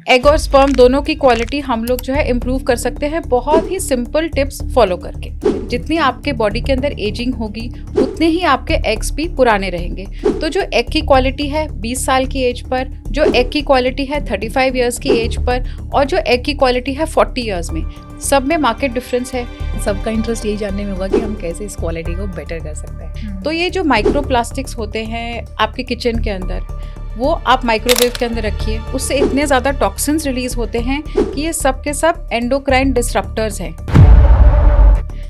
Egg और sperm दोनों की क्वालिटी हम लोग जो है इम्प्रूव कर सकते हैं बहुत ही सिंपल टिप्स फॉलो करके। जितनी आपके बॉडी के अंदर एजिंग होगी उतने ही आपके एग्स भी पुराने रहेंगे। तो जो एग की क्वालिटी है 20 साल की एज पर, जो एग की क्वालिटी है 35 ईयर्स की एज पर और जो एग की क्वालिटी है 40 ईयर्स में, सब में मार्केट डिफरेंस है। सबका इंटरेस्ट यही जानने में होगा कि हम कैसे इस क्वालिटी को बेटर कर सकते हैं। तो ये जो माइक्रो प्लास्टिक्स होते हैं आपके किचन के अंदर, वो आप माइक्रोवेव के अंदर रखिए। उससे इतने ज़्यादा टॉक्सिन्स रिलीज होते हैं कि ये सब के सब एंडोक्राइन डिसरप्टर्स हैं।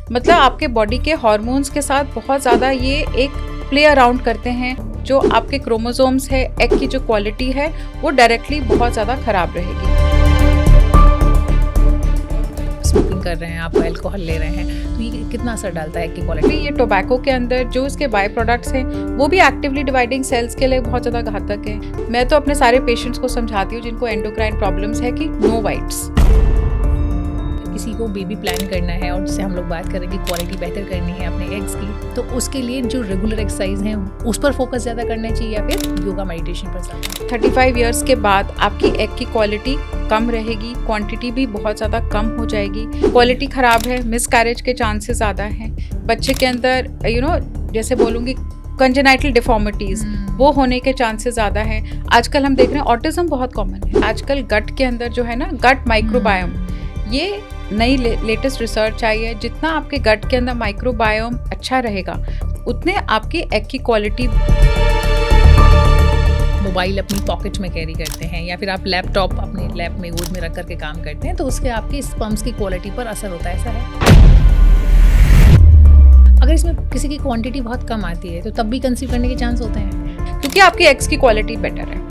मतलब आपके बॉडी के हार्मोन्स के साथ बहुत ज़्यादा ये एक प्ले अराउंड करते हैं। जो आपके क्रोमोसोम्स है, एग की जो क्वालिटी है वो डायरेक्टली बहुत ज़्यादा ख़राब रहेगी। स्मोकिंग कर रहे हैं आप, अल्कोहल ले रहे हैं, तो ये कितना असर डालता है कि क्वालिटी? ये टोबैको के अंदर जो इसके बाय प्रोडक्ट्स हैं वो भी एक्टिवली डिवाइडिंग सेल्स के लिए बहुत ज़्यादा घातक है। मैं तो अपने सारे पेशेंट्स को समझाती हूँ जिनको एंडोक्राइन प्रॉब्लम्स है कि नो वाइट्स। किसी को बेबी प्लान करना है और जिससे हम लोग बात करें कि क्वालिटी बेहतर करनी है अपने एग्स की, तो उसके लिए जो रेगुलर एक्सरसाइज हैं उस पर फोकस ज़्यादा करना चाहिए या फिर योगा मेडिटेशन पर ज़्यादा? 35 ईयर्स के बाद आपकी एग की क्वालिटी कम रहेगी, क्वांटिटी भी बहुत ज़्यादा कम हो जाएगी। क्वालिटी ख़राब है, मिसकैरेज के चांसेस ज़्यादा हैं। बच्चे के अंदर जैसे बोलूँगी कंजेनाइटल डिफॉर्मिटीज़ वो होने के चांसेस ज़्यादा हैं। आजकल हम देख रहे हैं ऑटिज्म बहुत कॉमन है। आजकल गट के अंदर जो है ना, गट माइक्रोबायोम, ये नई लेटेस्ट रिसर्च आई है। जितना आपके गट के अंदर माइक्रोबायोम अच्छा रहेगा उतने आपकी एग की क्वालिटी। मोबाइल अपनी पॉकेट में कैरी करते हैं या फिर आप लैपटॉप अपने लैप में गोद में रख करके काम करते हैं, तो उसके आपके स्पर्म्स की क्वालिटी पर असर होता है, ऐसा है? अगर इसमें किसी की क्वांटिटी बहुत कम आती है तो तब भी कंसीव करने के चांस होते हैं, क्योंकि आपकी एग्स की क्वालिटी बेटर है।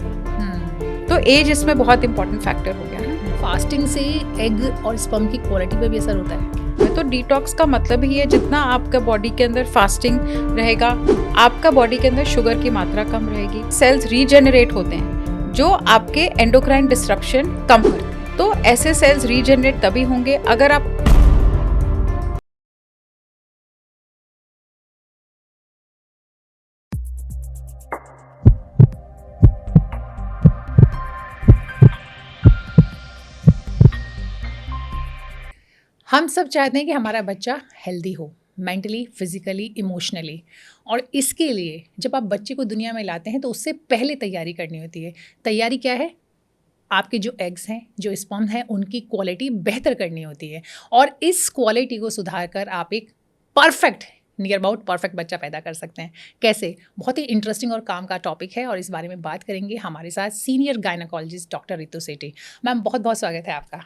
तो एज इसमें बहुत इंपॉर्टेंट फैक्टर हो गया है। फास्टिंग से एग और स्पर्म की क्वालिटी पे भी असर होता है? तो डिटॉक्स का मतलब ही है जितना आपका बॉडी के अंदर फास्टिंग रहेगा, आपका बॉडी के अंदर शुगर की मात्रा कम रहेगी। सेल्स रीजेनरेट होते हैं जो आपके एंडोक्राइन डिस्ट्रप्शन कम करते हैं। तो ऐसे सेल्स रीजेनरेट तभी होंगे अगर आप हम सब चाहते हैं कि हमारा बच्चा हेल्दी हो, मेंटली, फिजिकली, इमोशनली, और इसके लिए जब आप बच्चे को दुनिया में लाते हैं तो उससे पहले तैयारी करनी होती है। तैयारी क्या है? आपके जो एग्स हैं, जो स्पर्म हैं, उनकी क्वालिटी बेहतर करनी होती है और इस क्वालिटी को सुधार कर आप एक परफेक्ट, नियर अबाउट परफेक्ट बच्चा पैदा कर सकते हैं। कैसे? बहुत ही इंटरेस्टिंग और काम का टॉपिक है और इस बारे में बात करेंगे हमारे साथ सीनियर गायनेकोलॉजिस्ट डॉक्टर रितु सेठी। मैम, बहुत बहुत स्वागत है आपका।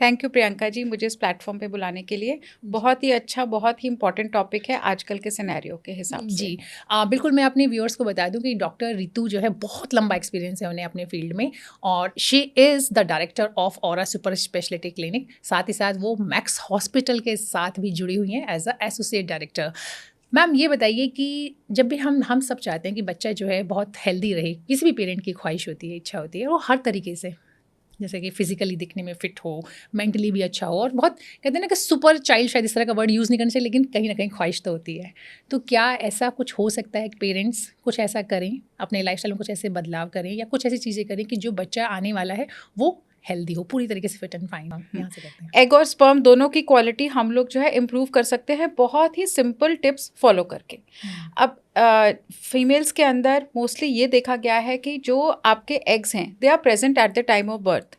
थैंक यू प्रियंका जी, मुझे इस प्लेटफॉर्म पे बुलाने के लिए। बहुत ही अच्छा, बहुत ही इंपॉर्टेंट टॉपिक है आजकल के सिनेरियो के हिसाब से। जी, बिल्कुल। मैं अपने व्यूअर्स को बता दूं कि डॉक्टर रितु जो है बहुत लंबा एक्सपीरियंस है उन्हें अपने फील्ड में, और she is the director of aura super speciality clinic. साथ ही साथ वो मैक्स हॉस्पिटल के साथ भी जुड़ी हुई हैं as a associate director. Ma'am, ये बताइए कि जब भी हम सब चाहते हैं कि बच्चा जो है बहुत हेल्दी रहे, किसी भी पेरेंट की ख्वाहिश होती है, इच्छा होती है, वो हर तरीके से, जैसे कि फिजिकली दिखने में फिट हो, मेंटली भी अच्छा हो, और बहुत कहते हैं ना कि सुपर चाइल्ड, शायद इस तरह का वर्ड यूज़ नहीं करना चाहिए, लेकिन कहीं ना कहीं ख्वाहिश तो होती है। तो क्या ऐसा कुछ हो सकता है कि पेरेंट्स कुछ ऐसा करें, अपने लाइफस्टाइल में कुछ ऐसे बदलाव करें या कुछ ऐसी चीज़ें करें कि जो बच्चा आने वाला है वो हेल्दी हो, पूरी तरीके से फिट एंड फाइन? यहाँ से करते हैं। एग और स्पर्म दोनों की क्वालिटी हम लोग जो है इम्प्रूव कर सकते हैं बहुत ही सिंपल टिप्स फॉलो करके। अब फीमेल्स के अंदर मोस्टली ये देखा गया है कि जो आपके एग्स हैं they are present at the time of birth.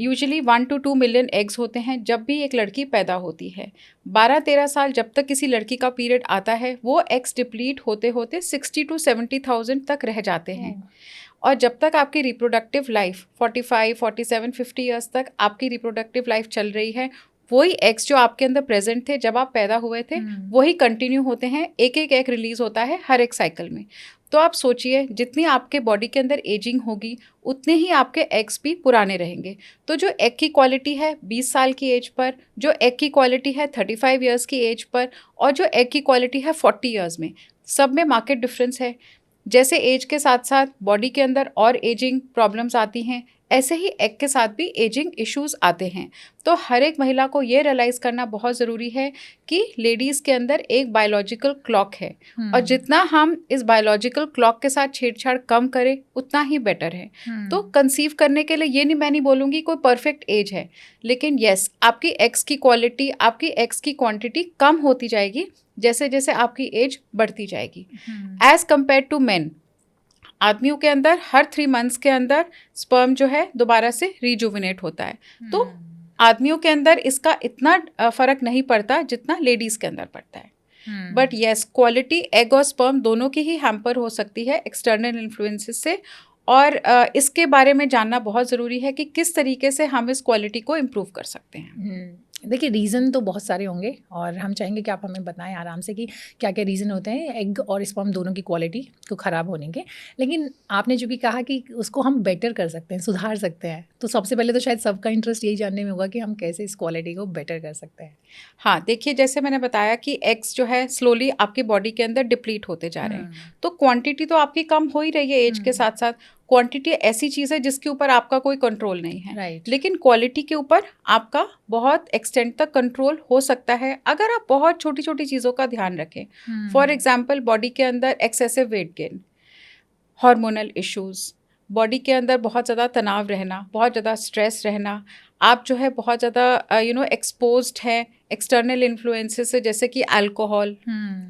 Usually 1 to 2 million eggs होते हैं जब भी एक लड़की पैदा होती है। 12-13 साल जब तक किसी लड़की का पीरियड आता है वो एग्स डिप्लीट होते होते 60 to 70,000 तक रह जाते हैं। और जब तक आपकी रिप्रोडक्टिव लाइफ 45, 47, 50 ईयर्स तक आपकी रिप्रोडक्टिव लाइफ चल रही है, वही एग्स जो आपके अंदर प्रेजेंट थे जब आप पैदा हुए थे वही कंटिन्यू होते हैं। एक एक एग रिलीज होता है हर एक साइकिल में। तो आप सोचिए जितनी आपके बॉडी के अंदर एजिंग होगी उतने ही आपके एग्स भी पुराने रहेंगे। तो जो एग की क्वालिटी है 20 साल की एज पर, जो एग की क्वालिटी है 35 ईयर्स की एज पर और जो एग की क्वालिटी है 40 ईयर्स में, सब में मार्केट डिफरेंस है। जैसे एज के साथ साथ बॉडी के अंदर और एजिंग प्रॉब्लम्स आती हैं, ऐसे ही एग के साथ भी एजिंग इश्यूज आते हैं। तो हर एक महिला को ये रियलाइज़ करना बहुत ज़रूरी है कि लेडीज़ के अंदर एक बायोलॉजिकल क्लॉक है, और जितना हम इस बायोलॉजिकल क्लॉक के साथ छेड़छाड़ कम करें उतना ही बेटर है। तो कंसीव करने के लिए ये नहीं, मैं नहीं बोलूँगी कोई परफेक्ट एज है, लेकिन येस, आपकी एग्स की क्वालिटी, आपकी एग्स की क्वांटिटी कम होती जाएगी जैसे जैसे आपकी एज बढ़ती जाएगी। एज़ कम्पेयर टू मेन, आदमियों के अंदर हर 3 मंथ्स के अंदर स्पर्म जो है दोबारा से रिजुविनेट होता है। तो आदमियों के अंदर इसका इतना फ़र्क नहीं पड़ता जितना लेडीज़ के अंदर पड़ता है। बट येस, क्वालिटी एग और स्पर्म दोनों की ही हैम्पर हो सकती है एक्सटर्नल इन्फ्लुएंसेस से, और इसके बारे में जानना बहुत ज़रूरी है कि किस तरीके से हम इस क्वालिटी को इम्प्रूव कर सकते हैं। देखिए, रीज़न तो बहुत सारे होंगे और हम चाहेंगे कि आप हमें बताएं आराम से कि क्या क्या रीज़न होते हैं एग और स्पर्म दोनों की क्वालिटी को ख़राब होने के। लेकिन आपने जो कि कहा कि उसको हम बेटर कर सकते हैं, सुधार सकते हैं, तो सबसे पहले तो शायद सबका इंटरेस्ट यही जानने में होगा कि हम कैसे इस क्वालिटी को बेटर कर सकते हैं। हाँ, देखिए, जैसे मैंने बताया कि एग्स जो है स्लोली आपकी बॉडी के अंदर डिप्लीट होते जा रहे हैं, तो क्वांटिटी तो आपकी कम हो ही रही है एज के साथ साथ। क्वांटिटी ऐसी चीज़ है जिसके ऊपर आपका कोई कंट्रोल नहीं है, Right. लेकिन क्वालिटी के ऊपर आपका बहुत एक्सटेंड तक कंट्रोल हो सकता है अगर आप बहुत छोटी छोटी चीज़ों का ध्यान रखें। फॉर एग्जाम्पल, बॉडी के अंदर excessive weight gain, hormonal issues, body के अंदर बहुत ज़्यादा तनाव रहना, बहुत ज़्यादा स्ट्रेस रहना, आप जो है बहुत ज़्यादा एक्सपोज्ड है एक्सटर्नल इन्फ्लुएंसेस से, जैसे कि अल्कोहल,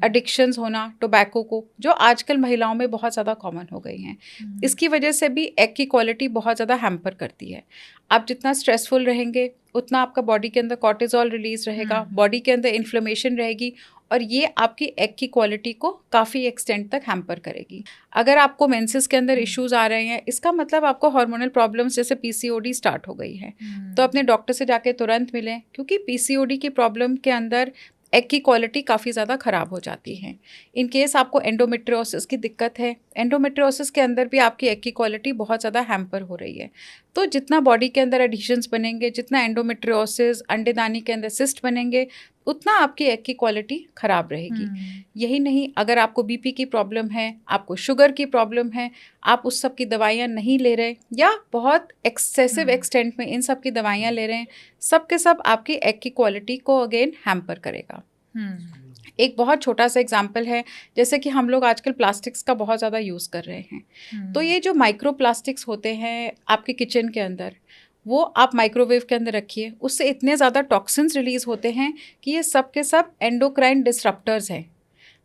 एडिक्शंस होना टोबैको को, जो आजकल महिलाओं में बहुत ज़्यादा कॉमन हो गई हैं। इसकी वजह से भी एग की क्वालिटी बहुत ज़्यादा हैम्पर करती है। आप जितना स्ट्रेसफुल रहेंगे उतना आपका बॉडी के अंदर कॉर्टिजोल रिलीज रहेगा, बॉडी के अंदर इन्फ्लेमेशन रहेगी, और ये आपकी एग की क्वालिटी को काफ़ी एक्सटेंड तक हैम्पर करेगी। अगर आपको मेंसेस के अंदर इश्यूज आ रहे हैं, इसका मतलब आपको हार्मोनल प्रॉब्लम्स जैसे पीसीओडी स्टार्ट हो गई है, तो अपने डॉक्टर से जाके तुरंत मिलें, क्योंकि पीसीओडी की प्रॉब्लम के अंदर एग की क्वालिटी काफ़ी ज़्यादा ख़राब हो जाती है। इन केस आपको एंडोमेट्रियोसिस की दिक्कत है, एंडोमेट्रियोसिस के अंदर भी आपकी एग की क्वालिटी बहुत ज़्यादा हैम्पर हो रही है। तो जितना बॉडी के अंदर एडिशंस बनेंगे, जितना एंडोमेट्रियोसिस, अंडेदानी के अंदर सिस्ट बनेंगे, उतना आपकी एग की क्वालिटी ख़राब रहेगी। यही नहीं, अगर आपको बीपी की प्रॉब्लम है, आपको शुगर की प्रॉब्लम है, आप उस सब की दवाइयाँ नहीं ले रहे या बहुत एक्सेसिव एक्सटेंट में इन सब की दवाइयाँ ले रहे हैं, सब के सब आपकी एग की क्वालिटी को अगेन हैम्पर करेगा। एक बहुत छोटा सा एग्जाम्पल है, जैसे कि हम लोग आजकल प्लास्टिक्स का बहुत ज़्यादा यूज़ कर रहे हैं, तो ये जो माइक्रो प्लास्टिक्स होते हैं आपके किचन के अंदर, वो आप माइक्रोवेव के अंदर रखिए, उससे इतने ज़्यादा टॉक्सिन्स रिलीज़ होते हैं कि ये सब के सब एंडोक्राइन डिसरप्टर्स हैं।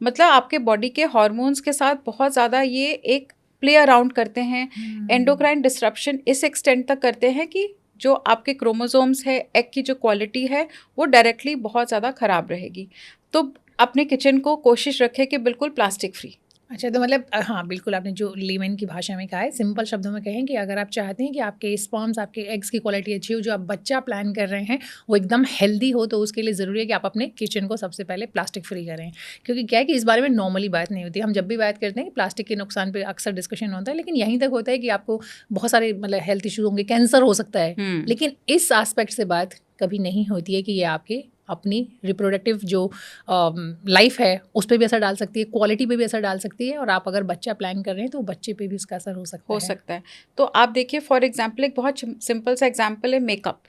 मतलब आपके बॉडी के हार्मोन्स के साथ बहुत ज़्यादा ये एक प्ले अराउंड करते हैं। एंडोक्राइन डिसरप्शन इस एक्सटेंट तक करते हैं कि जो आपके क्रोमोसोम्स है, एग की जो क्वालिटी है, वो डायरेक्टली बहुत ज़्यादा ख़राब रहेगी। तो अपने किचन को कोशिश रखें कि बिल्कुल प्लास्टिक फ्री। अच्छा, तो मतलब हाँ, बिल्कुल आपने जो लेमन की भाषा में कहा है, सिंपल शब्दों में कहें कि अगर आप चाहते हैं कि आपके स्पर्म्स, आपके एग्स की क्वालिटी अच्छी हो, जो आप बच्चा प्लान कर रहे हैं वो एकदम हेल्दी हो, तो उसके लिए ज़रूरी है कि आप अपने किचन को सबसे पहले प्लास्टिक फ्री करें। क्योंकि क्या है कि इस बारे में नॉर्मली बात नहीं होती। हम जब भी बात करते हैं कि प्लास्टिक के नुकसान पर अक्सर डिस्कशन होता है, लेकिन यहीं तक होता है कि आपको बहुत सारे मतलब हेल्थ इशूज़ होंगे, कैंसर हो सकता है, लेकिन इस आस्पेक्ट से बात कभी नहीं होती है कि ये आपके अपनी रिप्रोडक्टिव जो लाइफ है उस पर भी असर डाल सकती है, क्वालिटी पे भी असर डाल सकती है, और आप अगर बच्चा प्लान कर रहे हैं तो बच्चे पे भी उसका असर हो सकता है। तो आप देखिए, फॉर एग्जांपल एक बहुत सिंपल सा एग्जांपल है मेकअप।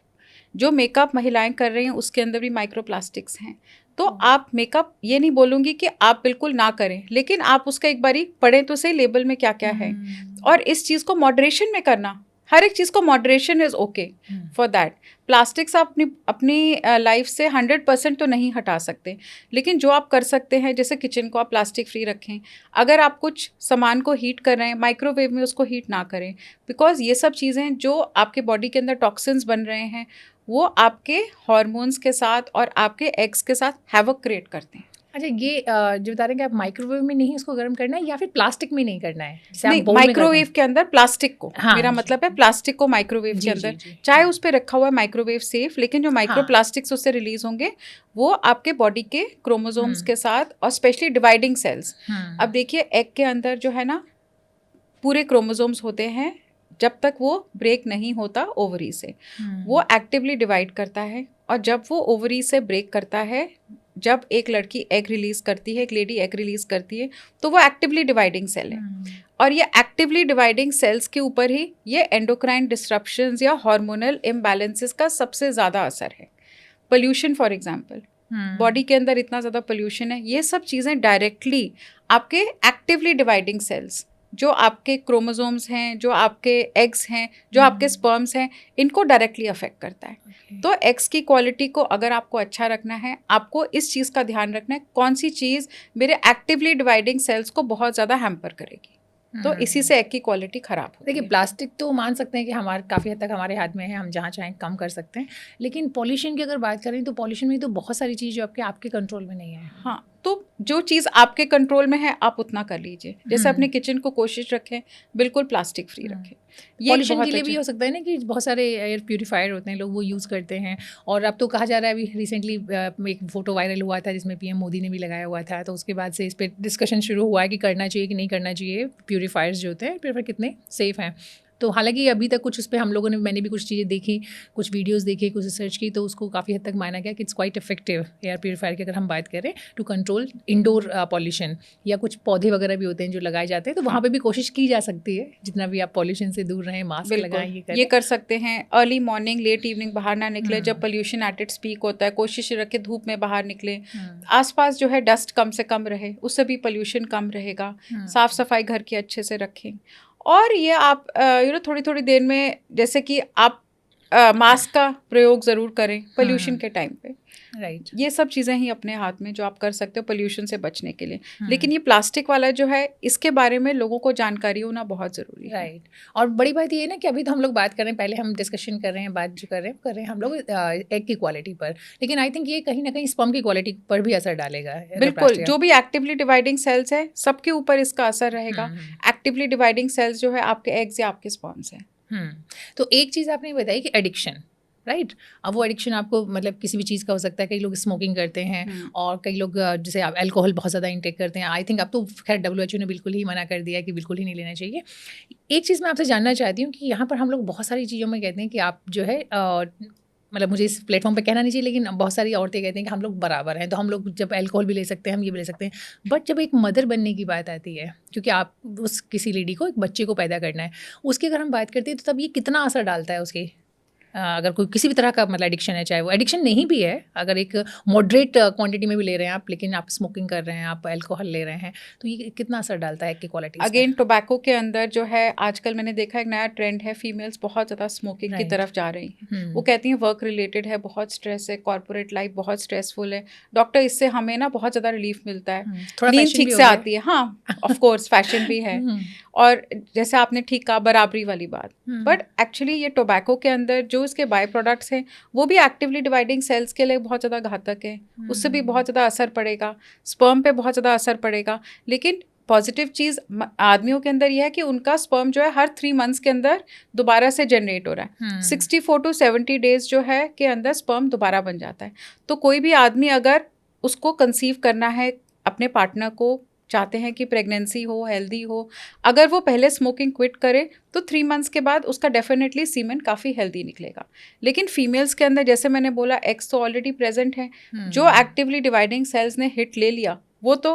जो मेकअप महिलाएं कर रही हैं उसके अंदर भी माइक्रो प्लास्टिक्स हैं। तो आप मेकअप, ये नहीं बोलूँगी कि आप बिल्कुल ना करें, लेकिन आप उसका एक बारी पढ़ें तो सही लेबल में क्या क्या है, और इस चीज़ को मॉडरेशन में करना। हर एक चीज़ को moderation is okay for that. Plastics आप अपनी लाइफ से 100% तो नहीं हटा सकते, लेकिन जो आप कर सकते हैं, जैसे किचन को आप प्लास्टिक फ्री रखें। अगर आप कुछ सामान को हीट कर रहे हैं, माइक्रोवेव में उसको हीट ना करें, बिकॉज ये सब चीज़ें जो आपके बॉडी के अंदर टॉक्सिन्स बन रहे हैं, वो आपके हार्मोन्स के साथ और आपके एग्स के साथ हैवक क्रिएट करते हैं। अच्छा, ये जो बता रहे हैं कि आप माइक्रोवेव में नहीं उसको गर्म करना है या फिर प्लास्टिक में नहीं करना है? नहीं, माइक्रोवेव के अंदर प्लास्टिक को, हाँ, मेरा मतलब है प्लास्टिक को माइक्रोवेव के अंदर, चाहे उस पर रखा हुआ है माइक्रोवेव सेफ, लेकिन जो माइक्रो प्लास्टिक्स उससे रिलीज होंगे वो आपके बॉडी के क्रोमोसोम्स के साथ, और स्पेशली डिवाइडिंग सेल्स। अब देखिए, एग के अंदर जो है ना पूरे क्रोमोसोम्स होते हैं, जब तक वो ब्रेक नहीं होता ओवरी से, वो एक्टिवली डिवाइड करता है, और जब वो ओवरी से ब्रेक करता है, जब एक लड़की एग रिलीज करती है, एक लेडी एग रिलीज करती है, तो वो एक्टिवली डिवाइडिंग सेल है। और ये एक्टिवली डिवाइडिंग सेल्स के ऊपर ही ये एंडोक्राइन डिस्ट्रप्शंस या हार्मोनल इम्बैलेंसेस का सबसे ज़्यादा असर है। पोल्यूशन फॉर एग्जांपल, बॉडी के अंदर इतना ज़्यादा पोल्यूशन है, ये सब चीज़ें डायरेक्टली आपके एक्टिवली डिवाइडिंग सेल्स, जो आपके क्रोमोसोम्स हैं, जो आपके एग्स हैं, जो आपके स्पर्म्स हैं, इनको डायरेक्टली अफेक्ट करता है। तो एग्स की क्वालिटी को अगर आपको अच्छा रखना है, आपको इस चीज़ का ध्यान रखना है, कौन सी चीज़ मेरे एक्टिवली डिवाइडिंग सेल्स को बहुत ज़्यादा हैम्पर करेगी, तो इसी से एग की क्वालिटी खराब होती है। देखिए, प्लास्टिक तो मान सकते हैं कि हमारे काफ़ी हद तक हमारे हाथ में है, हम जहाँ चाहें कम कर सकते हैं, लेकिन पॉल्यूशन की अगर बात करें तो पॉल्यूशन में तो बहुत सारी चीज़ जो आपके कंट्रोल में नहीं है। हाँ, तो जो चीज़ आपके कंट्रोल में है आप उतना कर लीजिए। जैसे अपने किचन को कोशिश रखें बिल्कुल प्लास्टिक फ्री रखें। ये पॉल्यूशन के लिए भी हो सकता है ना कि बहुत सारे एयर प्यूरीफायर होते हैं, लोग वो यूज़ करते हैं। और अब तो कहा जा रहा है, अभी रिसेंटली एक फ़ोटो वायरल हुआ था जिसमें पीएम मोदी ने भी लगाया हुआ था, तो उसके बाद से इस पर डिस्कशन शुरू हुआ है कि करना चाहिए कि नहीं करना चाहिए। प्यूरीफायर्स जो होते हैं, प्यूरीफायर कितने सेफ़ हैं। तो हालांकि अभी तक कुछ उस पर हम लोगों ने, मैंने भी कुछ चीज़ें देखी, कुछ वीडियोस देखी, कुछ रिसर्च की, तो उसको काफ़ी हद तक माना गया कि it's quite effective air purifier की अगर हम बात करें टू कंट्रोल इंडोर पॉल्यूशन। या कुछ पौधे वगैरह भी होते हैं जो लगाए जाते हैं, तो वहाँ पे भी कोशिश की जा सकती है जितना भी आप पॉल्यूशन से दूर रहें, मास्क लगाएं, ये कर सकते हैं। अर्ली मॉर्निंग लेट इवनिंग बाहर ना निकले, जब पोल्यूशन एट इट्स पीक होता है कोशिश रखें धूप में बाहर निकले। आसपास जो है डस्ट कम से कम रहे, उससे भी पोल्यूशन कम रहेगा। साफ सफाई घर की अच्छे से रखें। और ये आप थोड़ी थोड़ी देर में, जैसे कि आप मास्क का प्रयोग ज़रूर करें पोल्यूशन के टाइम पे। राइट, ये सब चीज़ें ही अपने हाथ में जो आप कर सकते हो पोल्यूशन से बचने के लिए। लेकिन ये प्लास्टिक वाला जो है, इसके बारे में लोगों को जानकारी होना बहुत ज़रूरी है। राइट। और बड़ी बात ये है ना कि अभी तो हम लोग बात कर रहे हैं, पहले हम डिस्कशन कर रहे हैं, बात जो कर रहे हैं हम लोग एग की क्वालिटी पर, लेकिन आई थिंक ये कहीं ना कहीं स्पर्म की क्वालिटी पर भी असर डालेगा। बिल्कुल, जो भी एक्टिवली डिवाइडिंग सेल्स है सबके ऊपर इसका असर रहेगा। एक्टिवली डिवाइडिंग सेल्स जो है आपके एग्स या आपके स्पर्म्स हैं। तो एक चीज़ आपने बताई कि एडिक्शन, राइट। अब वो एडिक्शन आपको मतलब किसी भी चीज़ का हो सकता है। कई लोग स्मोकिंग करते हैं और कई लोग जैसे आप अल्कोहल बहुत ज़्यादा इंटेक करते हैं। आई थिंक अब तो खैर WHO ने बिल्कुल ही मना कर दिया है कि बिल्कुल ही नहीं लेना चाहिए। एक चीज़ मैं आपसे जानना चाहती हूँ कि यहाँ पर हम लोग बहुत सारी चीज़ों में कहते हैं कि आप जो है मतलब मुझे इस प्लेटफॉर्म पे कहना नहीं चाहिए, लेकिन बहुत सारी औरतें कहती हैं कि हम लोग बराबर हैं, तो हम लोग जब अल्कोहल भी ले सकते हैं, हम ये भी ले सकते हैं। बट जब एक मदर बनने की बात आती है, क्योंकि आप उस किसी लेडी को एक बच्चे को पैदा करना है, उसकी अगर हम बात करते हैं तो तब ये कितना असर डालता है उसकी, अगर कोई किसी भी तरह का मतलब एडिक्शन है, चाहे वो एडिक्शन नहीं भी है, अगर एक मॉडरेट क्वांटिटी में भी ले रहे हैं आप, लेकिन आप स्मोकिंग कर रहे हैं, आप अल्कोहल ले रहे हैं, तो ये कितना असर डालता है की क्वालिटी? अगेन टोबैको के अंदर जो है आजकल मैंने देखा एक नया ट्रेंड है, फीमेल्स बहुत ज़्यादा स्मोकिंग की तरफ जा रही हैं। वो कहती हैं वर्क रिलेटेड है, बहुत स्ट्रेस है, कॉर्पोरेट लाइफ बहुत स्ट्रेसफुल है, डॉक्टर इससे हमें ना बहुत ज़्यादा रिलीफ मिलता है, नींद ठीक से आती है। हाँ, ऑफ कोर्स फैशन भी है। और जैसे आपने ठीक कहा बराबरी वाली बात, बट एक्चुअली ये टोबैको के अंदर जो इसके बाय प्रोडक्ट्स हैं वो भी एक्टिवली डिवाइडिंग सेल्स के लिए बहुत ज़्यादा घातक है। उससे भी बहुत ज़्यादा असर पड़ेगा, स्पर्म पे बहुत ज़्यादा असर पड़ेगा। लेकिन पॉजिटिव चीज़ आदमियों के अंदर यह है कि उनका स्पर्म जो है हर 3 मंथ्स के अंदर दोबारा से जनरेट हो रहा है। 64 to 70 डेज जो है के अंदर स्पर्म दोबारा बन जाता है। तो कोई भी आदमी अगर उसको कंसीव करना है, अपने पार्टनर को चाहते हैं कि प्रेगनेंसी हो, हेल्दी हो, अगर वो पहले स्मोकिंग क्विट करे तो 3 मंथ्स के बाद उसका डेफिनेटली सीमेन काफ़ी हेल्दी निकलेगा। लेकिन फीमेल्स के अंदर जैसे मैंने बोला एग्स तो ऑलरेडी प्रेजेंट हैं, जो एक्टिवली डिवाइडिंग सेल्स ने हिट ले लिया वो तो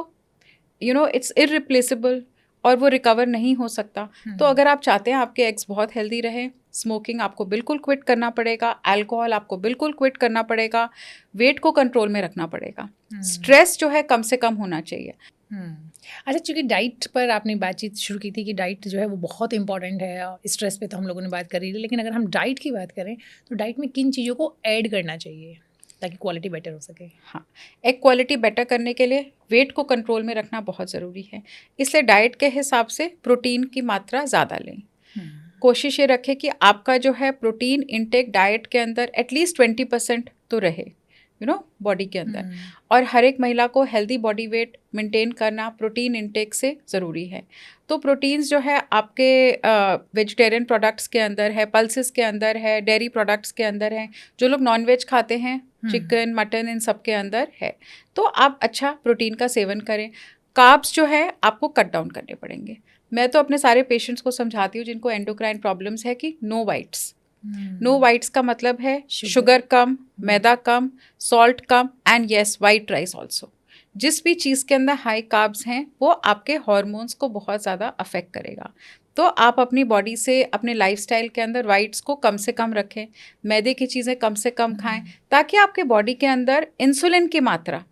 इट्स इररिप्लेसेबल और वो रिकवर नहीं हो सकता। तो अगर आप चाहते हैं आपके एग्स बहुत हेल्दी रहें, स्मोकिंग आपको बिल्कुल क्विट करना पड़ेगा, अल्कोहल आपको बिल्कुल क्विट करना पड़ेगा, वेट को कंट्रोल में रखना पड़ेगा, स्ट्रेस जो है कम से कम होना चाहिए। अच्छा, चूँकि डाइट पर आपने बातचीत शुरू की थी कि डाइट जो है वो बहुत इंपॉर्टेंट है, स्ट्रेस पे तो हम लोगों ने बात करी, लेकिन अगर हम डाइट की बात करें तो डाइट में किन चीज़ों को ऐड करना चाहिए ताकि क्वालिटी बेटर हो सके? हाँ, एक क्वालिटी बेटर करने के लिए वेट को कंट्रोल में रखना बहुत ज़रूरी है, इसलिए डाइट के हिसाब से प्रोटीन की मात्रा ज़्यादा लें। कोशिश ये रखें कि आपका जो है प्रोटीन इनटेक डाइट के अंदर एटलीस्ट 20% तो रहे बॉडी के अंदर। और हर एक महिला को हेल्दी बॉडी वेट मेंटेन करना प्रोटीन इनटेक से ज़रूरी है। तो प्रोटीन्स जो है आपके वेजिटेरियन प्रोडक्ट्स के अंदर है, पल्सेस के अंदर है, डेयरी प्रोडक्ट्स के अंदर है, जो लोग नॉनवेज खाते हैं चिकन मटन इन सब के अंदर है। तो आप अच्छा प्रोटीन का सेवन करें। कार्ब्स जो है आपको कट डाउन करने पड़ेंगे। मैं तो अपने सारे पेशेंट्स को समझाती हूँ जिनको एंडोक्राइन प्रॉब्लम्स है कि नो वाइट्स, नो वाइट्स का मतलब है Sugar. Sugar come, maida come, salt come and yes white rice also. जिस भी चीज़ के अंदर हाई कार्ब्स हैं वो आपके हॉर्मोन्स को बहुत ज़्यादा अफेक्ट करेगा। तो आप अपनी बॉडी से अपने लाइफस्टाइल के अंदर वाइट्स को कम से कम रखें, मैदे की चीज़ें कम से कम खाएं, ताकि आपके बॉडी के अंदर इंसुलिन की मात्रा,